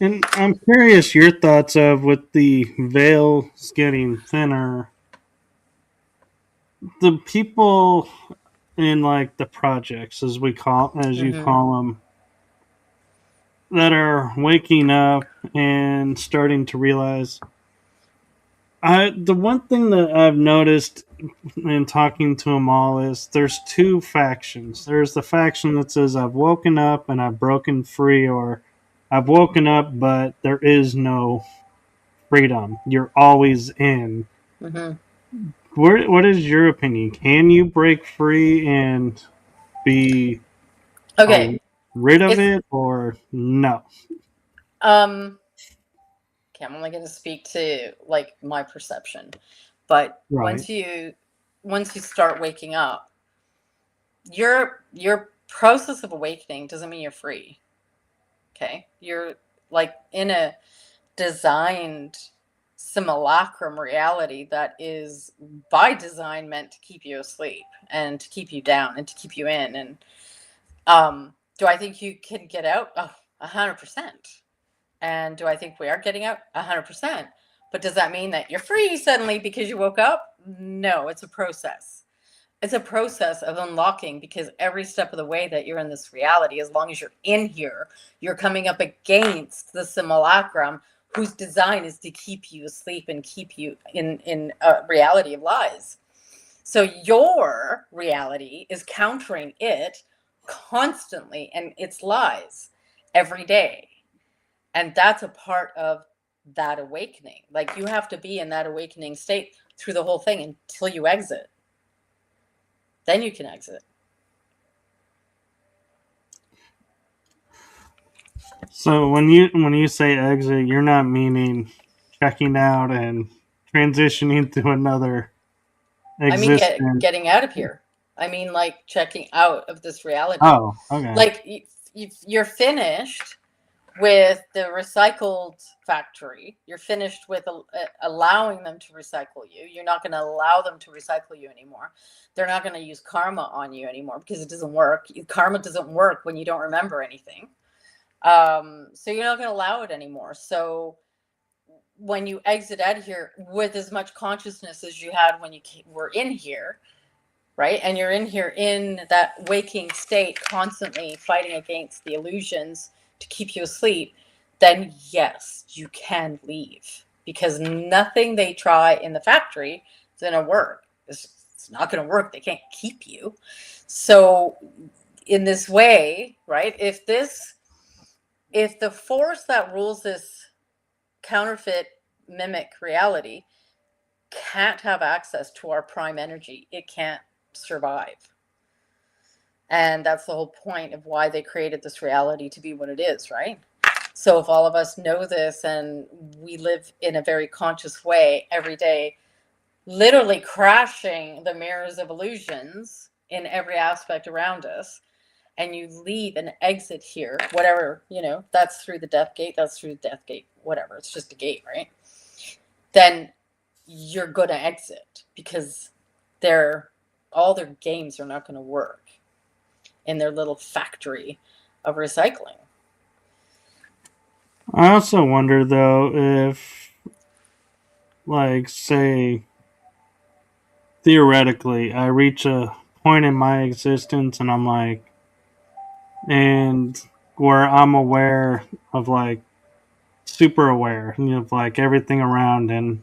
And I'm curious your thoughts of with the veils getting thinner, the people in like the projects as you Mm-hmm. call them, that are waking up and starting to realize. The one thing that I've noticed in talking to them all is there's two factions. There's the faction that says I've woken up and I've broken free, or I've woken up but there is no freedom. You're always in. Mm-hmm. What is your opinion? Can you break free and be uh, Okay. rid of If it, or no? um okay, I'm only going to speak to like my perception, but Right. once you start waking up, your process of awakening doesn't mean you're free. Okay, you're like in a designed simulacrum reality that is by design meant to keep you asleep and to keep you down and to keep you in. And do I think you can get out? Oh, 100%. And do I think we are getting out? 100%. But does that mean that you're free suddenly because you woke up? No, it's a process. It's a process of unlocking because every step of the way that you're in this reality, as long as you're in here, you're coming up against the simulacrum whose design is to keep you asleep and keep you in a reality of lies. So your reality is countering it constantly and its lies every day. And that's a part of that awakening. Like, you have to be in that awakening state through the whole thing until you exit. Then you can exit. So when you say exit, you're not meaning checking out and transitioning to another I mean, existence. getting out of here. I mean, like, checking out of this reality. Oh, okay. Like, you're finished. With the recycled factory, you're finished with allowing them to recycle you. You're not going to allow them to recycle you anymore. They're not going to use karma on you anymore because it doesn't work. Karma doesn't work when you don't remember anything. So you're not going to allow it anymore. So when you exit out of here with as much consciousness as you had when you were in here, right? And you're in here in that waking state, constantly fighting against the illusions to keep you asleep, then yes, you can leave, because nothing they try in the factory is going to work. It's not going to work. They can't keep you. So in this way, right? If the force that rules this counterfeit mimic reality can't have access to our prime energy, it can't survive. And that's the whole point of why they created this reality to be what it is, right? So if all of us know this and we live in a very conscious way every day, literally crashing the mirrors of illusions in every aspect around us, and you leave and exit here, whatever, that's through the death gate, that's through the death gate, whatever, it's just a gate, right? Then you're going to exit, because all their games are not going to work in their little factory of recycling. I also wonder, though, if, like, say, theoretically, I reach a point in my existence and I'm like, and where I'm aware of, like, super aware, of, like, everything around, and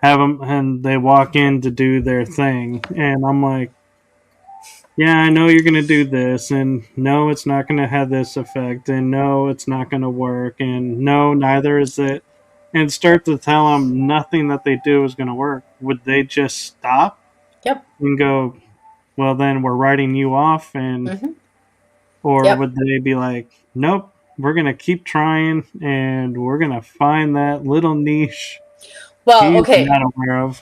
have them, and they walk in to do their thing, and I'm like, yeah, I know you're going to do this, and no, it's not going to have this effect, and no, it's not going to work, and no, neither is it, and start to tell them nothing that they do is going to work. Would they just stop Yep. and go, well, then we're writing you off, and Mm-hmm. or Yep. would they be like, nope, we're going to keep trying, and we're going to find that little niche Well, he's okay. not aware of?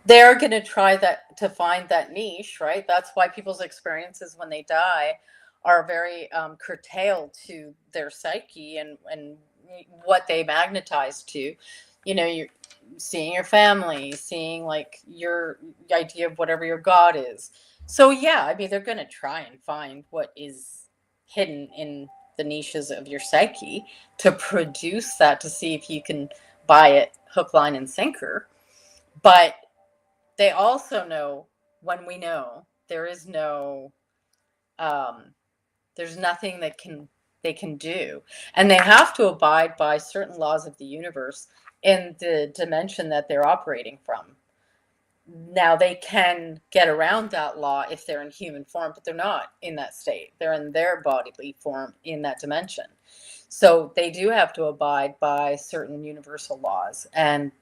They're going to try to find that niche, right? That's why people's experiences when they die are very curtailed to their psyche and what they magnetize to. You're seeing your family, seeing like your idea of whatever your God is. So yeah, I mean, they're going to try and find what is hidden in the niches of your psyche to produce that, to see if you can buy it hook, line, and sinker. But they also know, when we know, um, there's nothing they can do, and they have to abide by certain laws of the universe in the dimension that they're operating from. Now they can get around that law if they're in human form, but they're not in that state. They're in their bodily form in that dimension. So they do have to abide by certain universal laws. And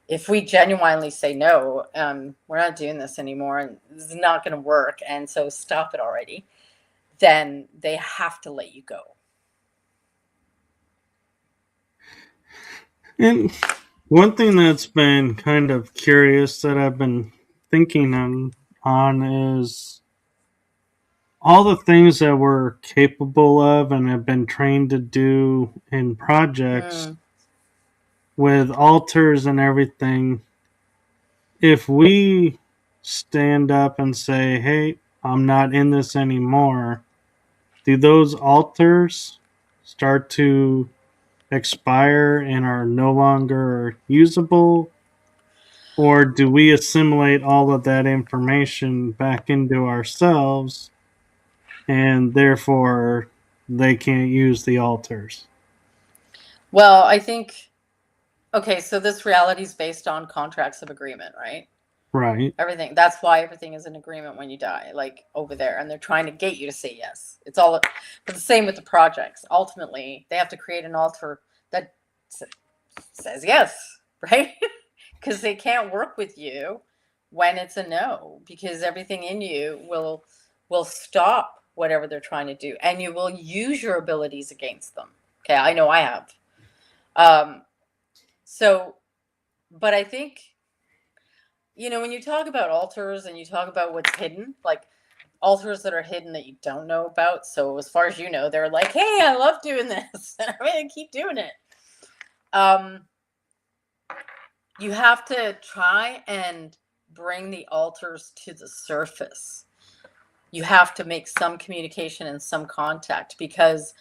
if we genuinely say no, we're not doing this anymore, and this is not going to work, and so stop it already, then they have to let you go. And one thing that's been kind of curious that I've been thinking on is all the things that we're capable of and have been trained to do in projects Mm. with altars and everything. If we stand up and say, hey, I'm not in this anymore, do those altars start to expire and are no longer usable? Or do we assimilate all of that information back into ourselves and therefore they can't use the altars? Well, I think, okay, so this reality is based on contracts of agreement, right? Right. Everything. That's why everything is an agreement when you die, like over there. And they're trying to get you to say yes. It's all, but the same with the projects. Ultimately, they have to create an altar that says yes, right? Because they can't work with you when it's a no, because everything in you will stop whatever they're trying to do, and you will use your abilities against them. Okay, I know I have. Um, so, but I think, when you talk about altars and you talk about what's hidden, like altars that are hidden that you don't know about. So as far as you know, they're like, hey, I love doing this. I'm going to keep doing it. You have to try and bring the altars to the surface. You have to make some communication and some contact, because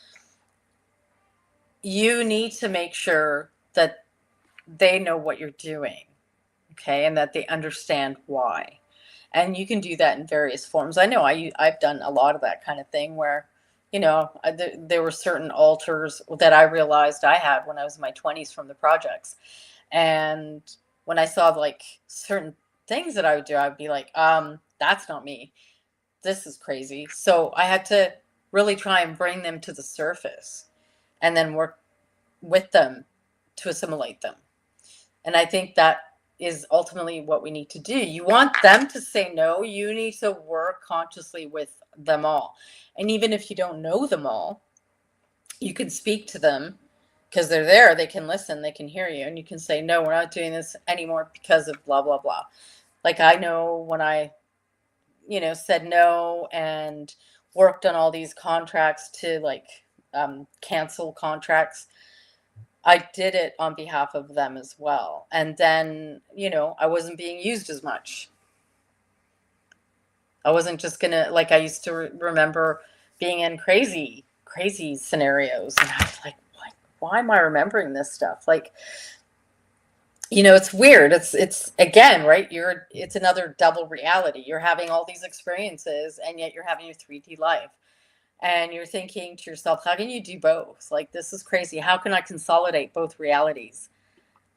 you need to make sure that they know what you're doing, okay, and that they understand why. And you can do that in various forms. I know I've done a lot of that kind of thing where, there were certain altars that I realized I had when I was in my 20s from the projects. And when I saw like certain things that I would do, I'd be like, that's not me. This is crazy. So I had to really try and bring them to the surface and then work with them to assimilate them. And I think that is ultimately what we need to do. You want them to say no, you need to work consciously with them all. And even if you don't know them all, you can speak to them because they're there, they can listen, they can hear you, and you can say, no, we're not doing this anymore because of blah, blah, blah. Like I know when I, said no and worked on all these contracts to like cancel contracts, I did it on behalf of them as well. And then, I wasn't being used as much. I wasn't just gonna, like, I used to remember being in crazy, crazy scenarios. And I was like, why am I remembering this stuff? Like, it's weird. It's again, right? It's another double reality. You're having all these experiences and yet you're having your 3D life. And you're thinking to yourself, how can you do both? Like, this is crazy. How can I consolidate both realities?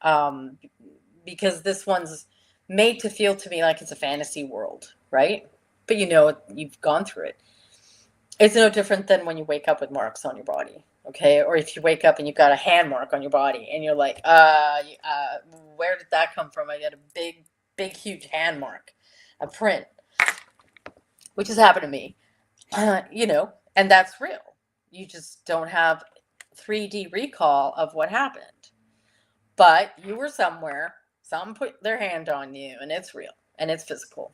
Because this one's made to feel to me like it's a fantasy world, right? But you've gone through it. It's no different than when you wake up with marks on your body, okay? Or if you wake up and you've got a hand mark on your body and you're like, where did that come from? I got a big, big, huge hand mark, a print, which has happened to me, and that's real. You just don't have 3D recall of what happened. But you were somewhere, someone put their hand on you, and it's real and it's physical.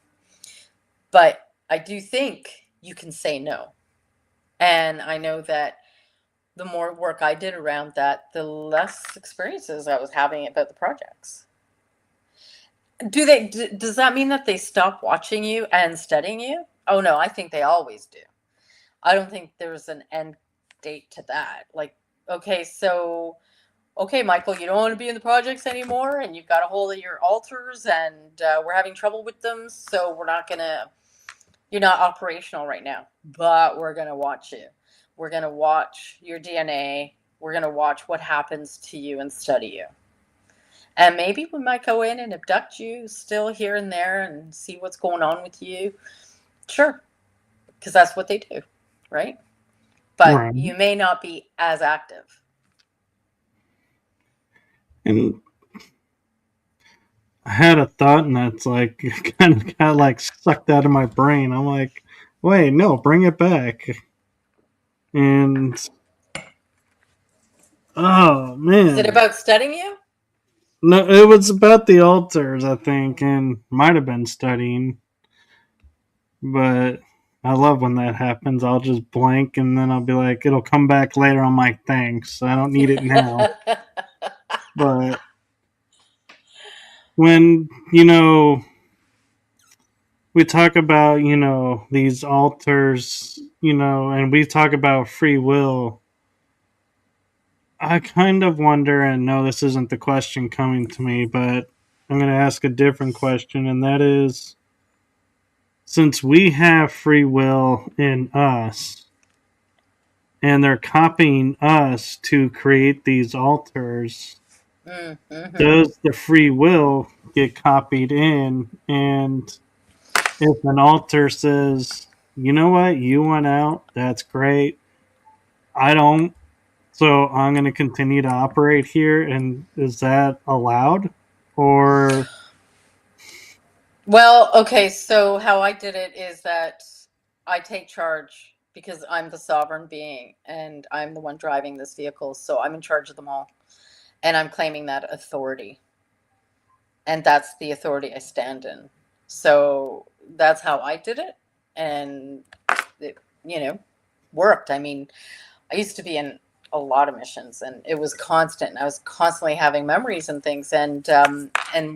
But I do think you can say no. And I know that the more work I did around that, the less experiences I was having about the projects. Does that mean that they stop watching you and studying you? Oh no, I think they always do. I don't think there's an end date to that. Like, okay, Michael, you don't want to be in the projects anymore, and you've got a hold of your altars, and we're having trouble with them, so you're not operational right now, but we're going to watch you. We're going to watch your DNA. We're going to watch what happens to you and study you. And maybe we might go in and abduct you still here and there and see what's going on with you. Sure, because that's what they do, right? But Right. you may not be as active. And I had a thought, and that's like kind of got like sucked out of my brain. I'm like, wait, no, bring it back. And oh Is it man, about studying you? no, it was about the altars, I think, and might have been studying. But I love when that happens. I'll just blank, and then I'll be like, it'll come back later. I'm like, thanks, I don't need it now. But when we talk about these altars, and we talk about free will, I kind of wonder, and no, this isn't the question coming to me, but I'm going to ask a different question, and that is, since we have free will in us, and they're copying us to create these altars, Mm-hmm. does the free will get copied in? And if an altar says, you know what, you went out, that's great, I don't, so I'm going to continue to operate here, and is that allowed? Or Well, okay, so how I did it is that I take charge because I'm the sovereign being and I'm the one driving this vehicle. So I'm in charge of them all. And I'm claiming that authority. And that's the authority I stand in. So that's how I did it. and it, worked. I mean, I used to be in a lot of missions, and it was constant. I was constantly having memories and things, and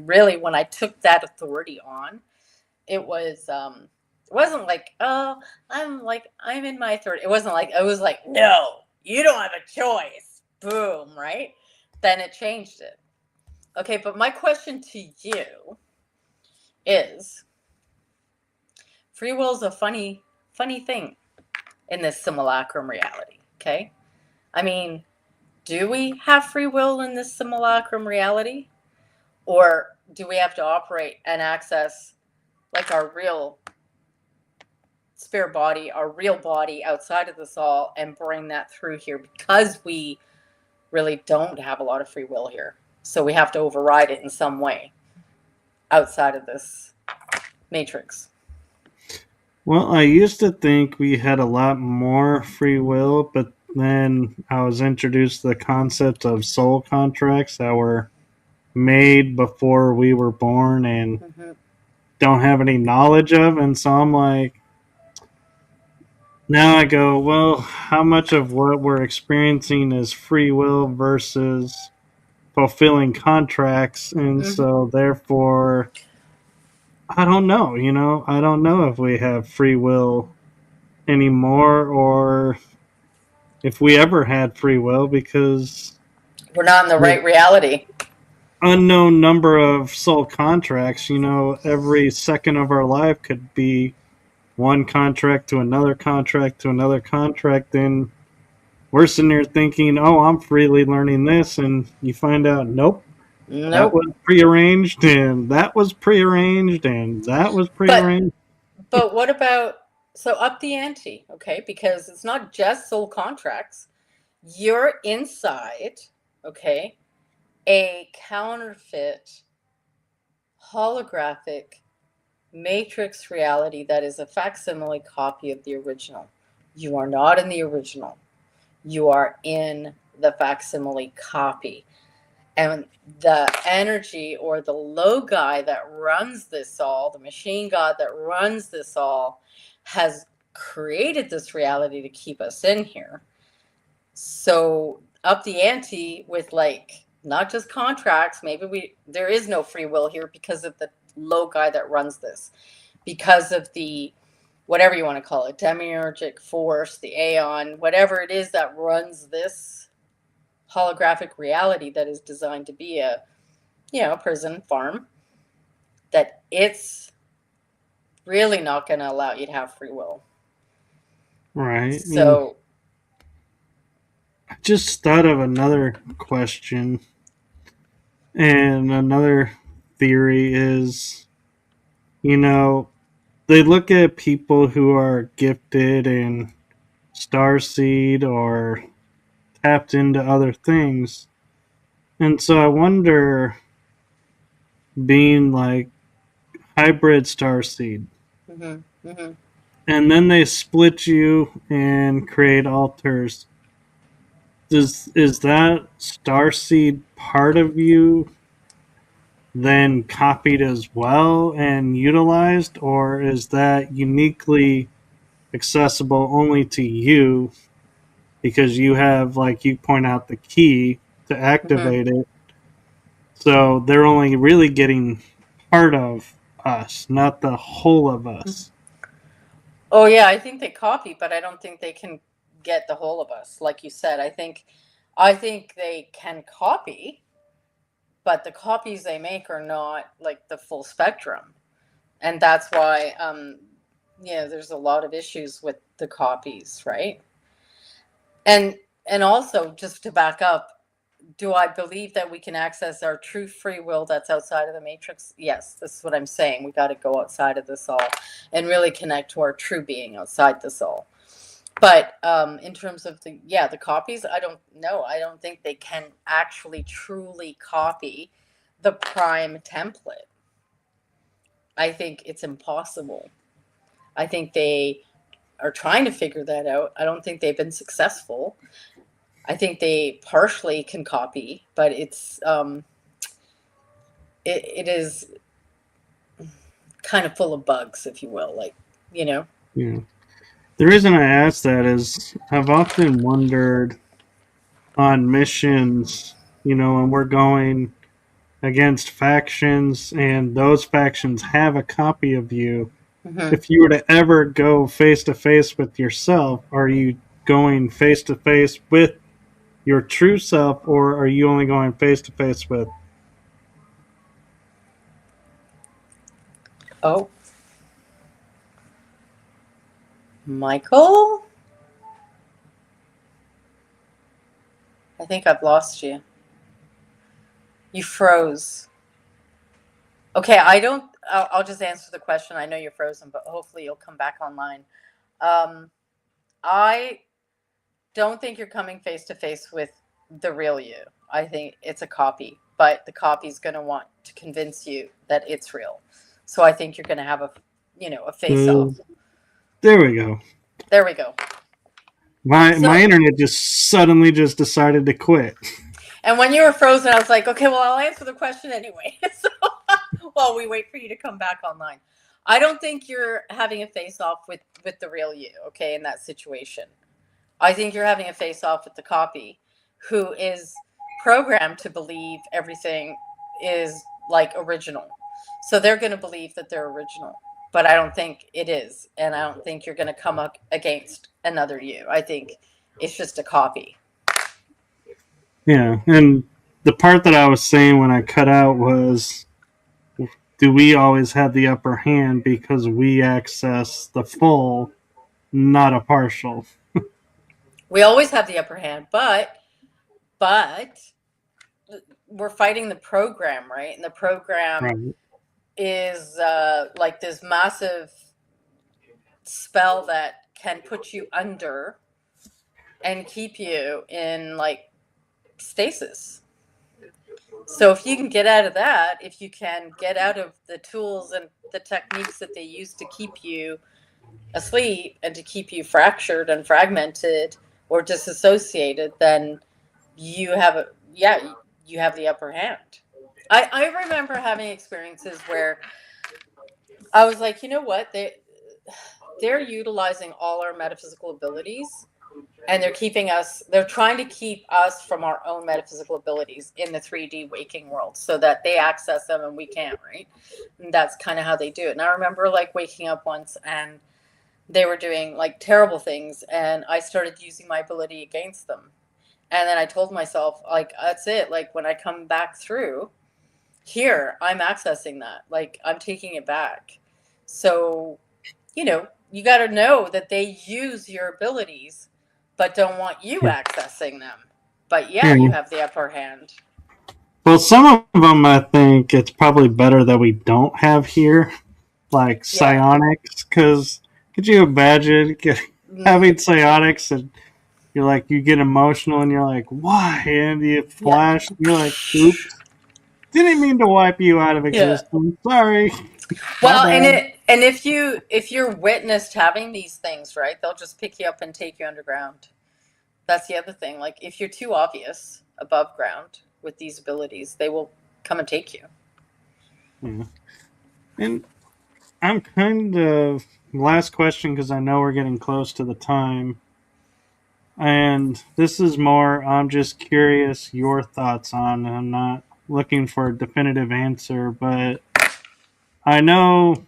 really, when I took that authority on, it was it wasn't like, oh, I'm in my third. It wasn't like, it was like, no, you don't have a choice. Boom, right? Then it changed it. Okay, but my question to you is, free will is a funny thing in this simulacrum reality. Okay, I mean, do we have free will in this simulacrum reality, or do we have to operate and access like our real spirit body, our real body outside of this all, and bring that through here, because we really don't have a lot of free will here, so we have to override it in some way outside of this matrix? Well, I used to think we had a lot more free will, but then I was introduced to the concept of soul contracts that were made before we were born and Mm-hmm. don't have any knowledge of. And so I'm like, now I go, well, how much of what we're experiencing is free will versus fulfilling contracts? And Mm-hmm. so therefore, I don't know, I don't know if we have free will anymore or if we ever had free will because We're not in the the right reality. unknown number of soul contracts, every second of our life could be one contract to another contract to another contract. And we're sitting there thinking, oh, I'm freely learning this. And you find out, nope, that Nope. was prearranged and that was prearranged and that was but prearranged. but what about, so up the ante, okay, because it's not just soul contracts. You're inside, okay, a counterfeit holographic matrix reality that is a facsimile copy of the original. You are not in the original. You are in the facsimile copy. And the energy, or the logi that runs this all, the machine god that runs this all, has created this reality to keep us in here. So up the ante with, like, not just contracts. Maybe there is no free will here because of the logi that runs this, because of the, whatever you want to call it, demiurgic force, the aeon, whatever it is that runs this holographic reality that is designed to be a, prison farm, that it's really not going to allow you to have free will. Right. And So, I just thought of another question. And another theory is, you know, they look at people who are gifted in starseed or tapped into other things. And so I wonder, being like hybrid starseed, mm-hmm, mm-hmm, and then they split you and create alters. Is that starseed part of you then copied as well and utilized, or is that uniquely accessible only to you because you have, like you point out, the key to mm-hmm. activate it? So they're only really getting part of us, not the whole of us. Oh yeah, I think they copy, but I don't think they can get the whole of us. Like you said, I think they can copy, but the copies they make are not like the full spectrum. And that's why there's a lot of issues with the copies, right? And also, just to back up, do I believe that we can access our true free will that's outside of the matrix? Yes, this is what I'm saying. We got to go outside of this all and really connect to our true being outside this all. But in terms of the copies, I don't know. I don't think they can actually truly copy the prime template. I think it's impossible. I think they are trying to figure that out. I don't think they've been successful. I think they partially can copy, but it is kind of full of bugs, if you will. Like, you know. Yeah. The reason I ask that is I've often wondered on missions, when we're going against factions and those factions have a copy of you. Mm-hmm. If you were to ever go face to face with yourself, are you going face to face with your true self, or are you only going face to face with? Oh, Michael? I think I've lost you. You froze. Okay, I don't. I'll just answer the question. I know you're frozen, but hopefully you'll come back online. Um, I don't think you're coming face to face with the real you. I think it's a copy, but the copy's going to want to convince you that it's real. So I think you're going to have a face off. There we go. There we go. My So, internet just suddenly just decided to quit. and when you were frozen, I was like, okay, well, I'll answer the question anyway. So while we wait for you to come back online, I don't think you're having a face off with the real you. Okay, in that situation, I think you're having a face off with the copy, who is programmed to believe everything is like original. So they're going to believe that they're original, but I don't think it is, and I don't think you're going to come up against another you. I think it's just a copy. Yeah, and the part that I was saying when I cut out was, do we always have the upper hand because we access the full, not a partial? We always have the upper hand, but we're fighting the program, right? And the program Right. is like this massive spell that can put you under and keep you in like stasis. So if you can get out of that, if you can get out of the tools and the techniques that they use to keep you asleep and to keep you fractured and fragmented or disassociated, then you have a yeah, you have the upper hand. I remember having experiences where I was like, you know what? They're utilizing all our metaphysical abilities, and they're trying to keep us from our own metaphysical abilities in the 3D waking world so that they access them and we can't, right? And that's kind of how they do it. And I remember like waking up once and they were doing like terrible things, and I started using my ability against them. And then I told myself, like, that's it. Like, when I come back through here, I'm accessing that. Like, I'm taking it back. So, you got to know that they use your abilities, but don't want you accessing them. But yeah, Yeah. you have the upper hand. Well, some of them I think it's probably better that we don't have here, like Yeah. psionics, because could you imagine Mm, having psionics and you're like, you get emotional and you're like, why? And you yeah. flash, and you're like, oops, didn't mean to wipe you out of Yeah. existence. Sorry, my Well, bad. and if you're witnessed having these things, right, they'll just pick you up and take you underground. That's the other thing. Like, if you're too obvious above ground with these abilities, they will come and take you. Yeah. And I'm kind of last question because I know we're getting close to the time. And this is more, I'm just curious your thoughts on. I'm not looking for a definitive answer, but I know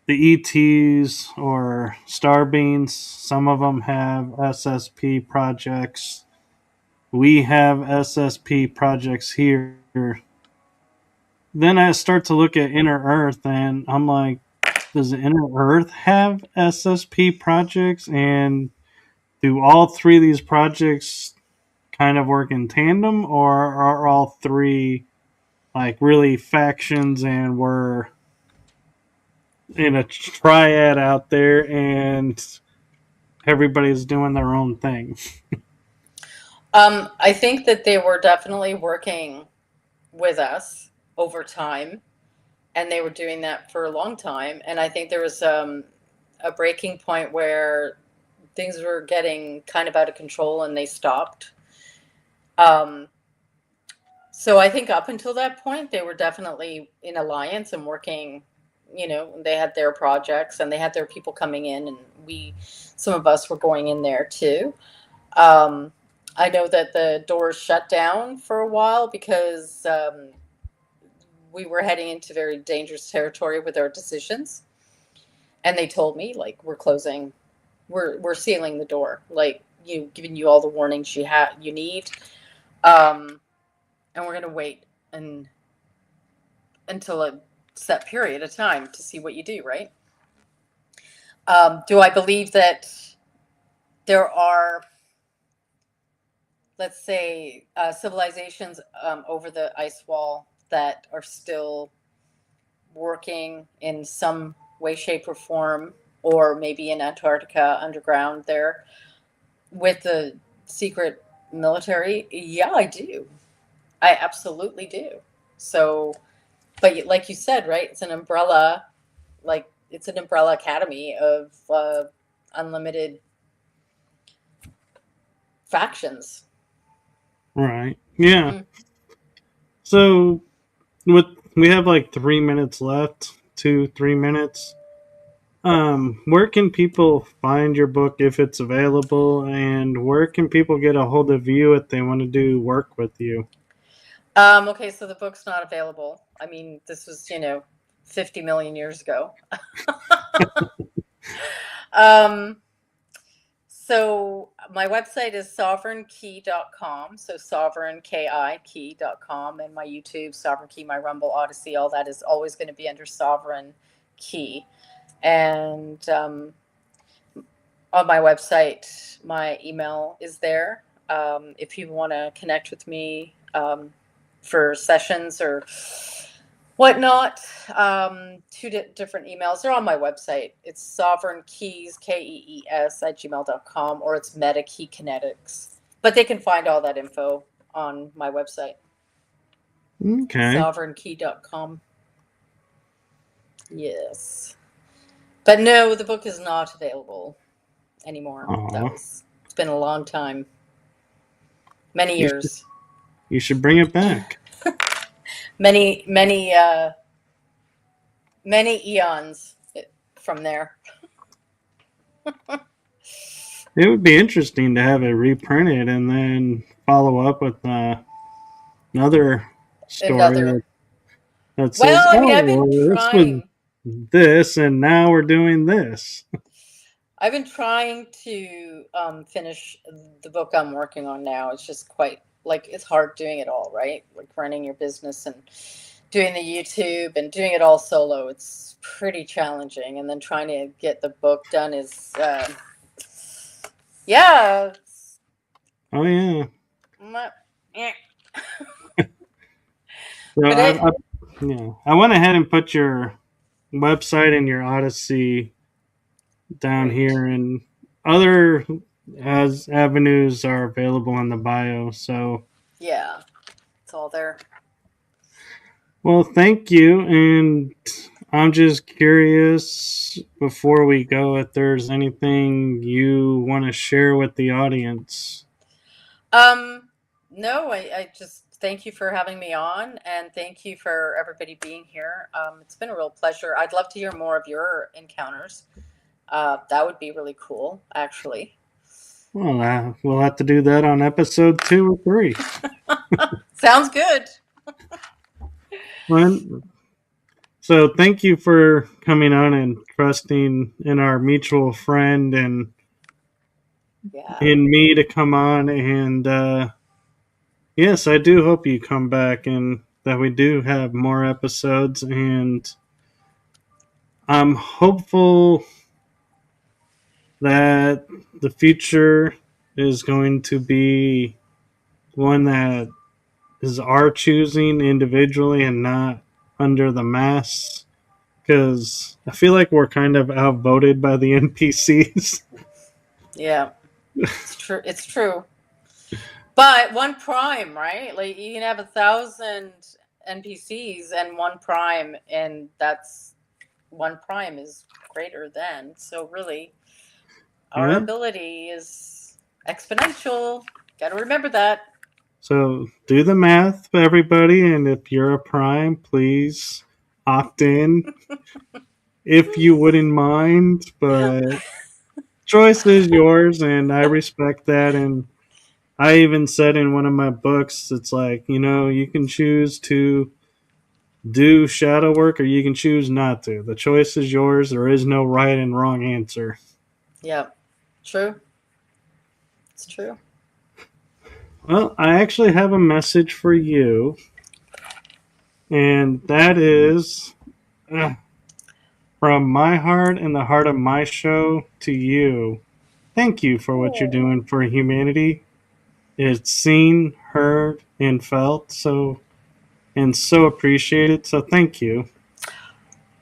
the ETs or Starbeams, some of them have SSP projects. We have SSP projects here. Then I start to look at Inner Earth and I'm like, does Inner Earth have SSP projects? And do all three of these projects kind of work in tandem, or are all three like really factions and we're in a triad out there and everybody's doing their own thing? I think that they were definitely working with us over time, and they were doing that for a long time. And I think there was a breaking point where things were getting kind of out of control, and they stopped. Um, so I think up until that point, they were definitely in alliance and working they had their projects and they had their people coming in, and some of us were going in there too. Um, I know that the doors shut down for a while because we were heading into very dangerous territory with our decisions, and they told me, like, we're closing, we're sealing the door, like, giving you all the warnings you need, um, and we're gonna wait until a set period of time to see what you do, right? Do I believe that there are, let's say, civilizations over the ice wall that are still working in some way, shape, or form, or maybe in Antarctica underground there with the secret military? Yeah, I do. I absolutely do. So, but like you said, right? It's an umbrella academy of unlimited factions. Right. Yeah. Mm. So with we have like 3 minutes left, 2, 3 minutes. Where can people find your book if it's available, and where can people get a hold of you if they want to do work with you? Okay, so the book's not available. I mean, this was 50 million years ago. um, So my website is sovereignki.com. So sovereignki.com, and my YouTube, Sovereign Ki, my Rumble, Odyssey, all that is always going to be under Sovereign Ki. And on my website, my email is there. If you want to connect with me for sessions or whatnot, two different emails. They're on my website. It's Sovereign Keys, KEES at gmail.com, or it's Meta-KI-QINETICS. But they can find all that info on my website, Okay. sovereignki.com. Yes. But no, the book is not available anymore. Aw. It's been a long time. Many You should, years. you should bring it back. Many, many eons from there. It would be interesting to have it reprinted and then follow up with another story Another. that says, Well, I mean, "Oh, I've been well, this was trying. this, and now we're doing this." I've been trying to finish the book I'm working on now. It's just quite, like, it's hard doing it all, right? Like running your business and doing the YouTube and doing it all solo. It's pretty challenging. And then trying to get the book done is, yeah. Oh yeah. Yeah. So But I went ahead and put your website and your Odyssey down great. here, and other as avenues are available in the bio. So, Yeah, it's all there. well, thank you, and I'm just curious before we go if there's anything you want to share with the audience. Um, no, I just thank you for having me on, and thank you for everybody being here. It's been a real pleasure. I'd love to hear more of your encounters. That would be really cool, actually. Well, we'll have to do that on episode 2 or 3. Sounds good. Well, so thank you for coming on and trusting in our mutual friend and Yeah. in me to come on. And yes, I do hope you come back and that we do have more episodes. And I'm hopeful that the future is going to be one that is our choosing individually and not under the mass. Because I feel like we're kind of outvoted by the NPCs. Yeah. It's true. It's true. But one prime, right? Like you can have 1,000 NPCs and one prime, and that's one prime is greater than. So really, our Yeah. ability is exponential. Got to remember that. So do the math, everybody, and if you're a prime, please often, if you wouldn't mind. But choice is yours, and I respect that. And I even said in one of my books, it's like, you can choose to do shadow work or you can choose not to. The choice is yours. There is no right and wrong answer. Yeah, true. It's true. Well, I actually have a message for you, and that is from my heart and the heart of my show to you. Thank you for what you're Oh. doing for humanity. It's seen, heard, and felt so appreciated. So thank you.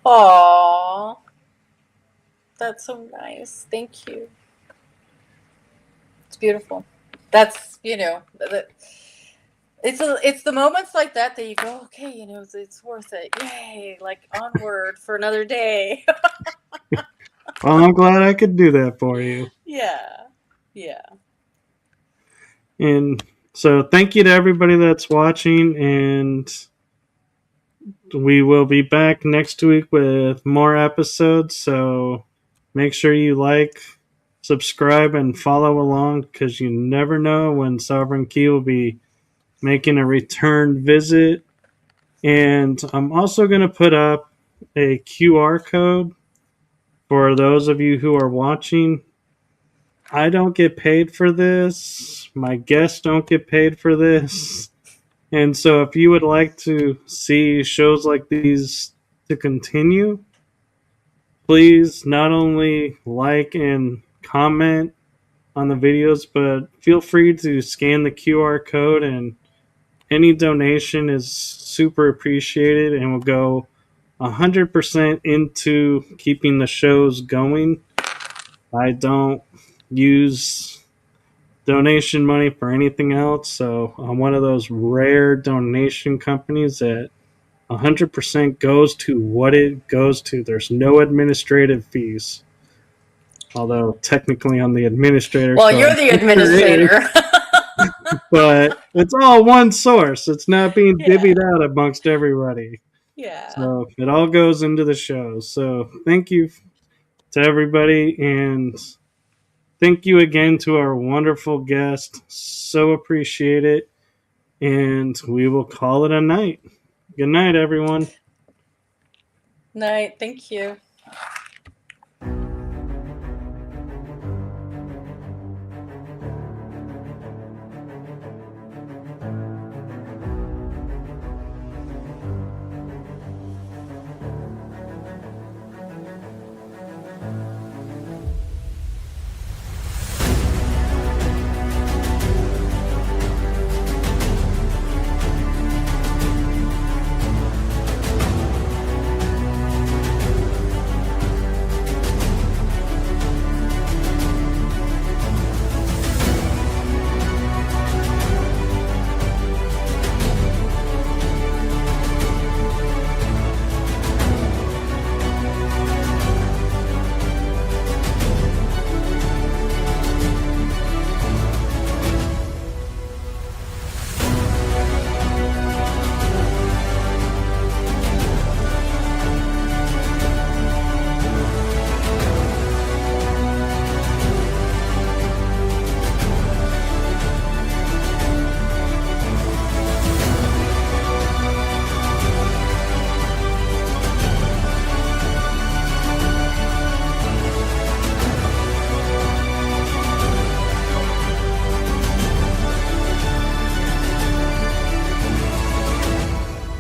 Aww. That's so nice. Thank you. It's beautiful. That's, it's the moments like that that you go, okay, it's worth it. Yay, like onward for another day. Well, I'm glad I could do that for you. Yeah. Yeah. And so thank you to everybody that's watching, and we will be back next week with more episodes. So make sure you like, subscribe, and follow along, because you never know when Sovereign Ki will be making a return visit. And I'm also going to put up a QR code for those of you who are watching. I don't get paid for this. My guests don't get paid for this. And so if you would like to see shows like these to continue, please not only like and comment on the videos, but feel free to scan the QR code, and any donation is super appreciated and will go 100% into keeping the shows going. I don't use donation money for anything else, so I'm one of those rare donation companies that 100% goes to what it goes to. There's no administrative fees. Although technically I'm the administrator, Well, so I you're the think there is. administrator. But it's all one source. It's not being Yeah. divvied out amongst everybody. Yeah. So it all goes into the show. So thank you to everybody, and thank you again to our wonderful guest. So appreciate it. And we will call it a night. Good night, everyone. Night. Thank you.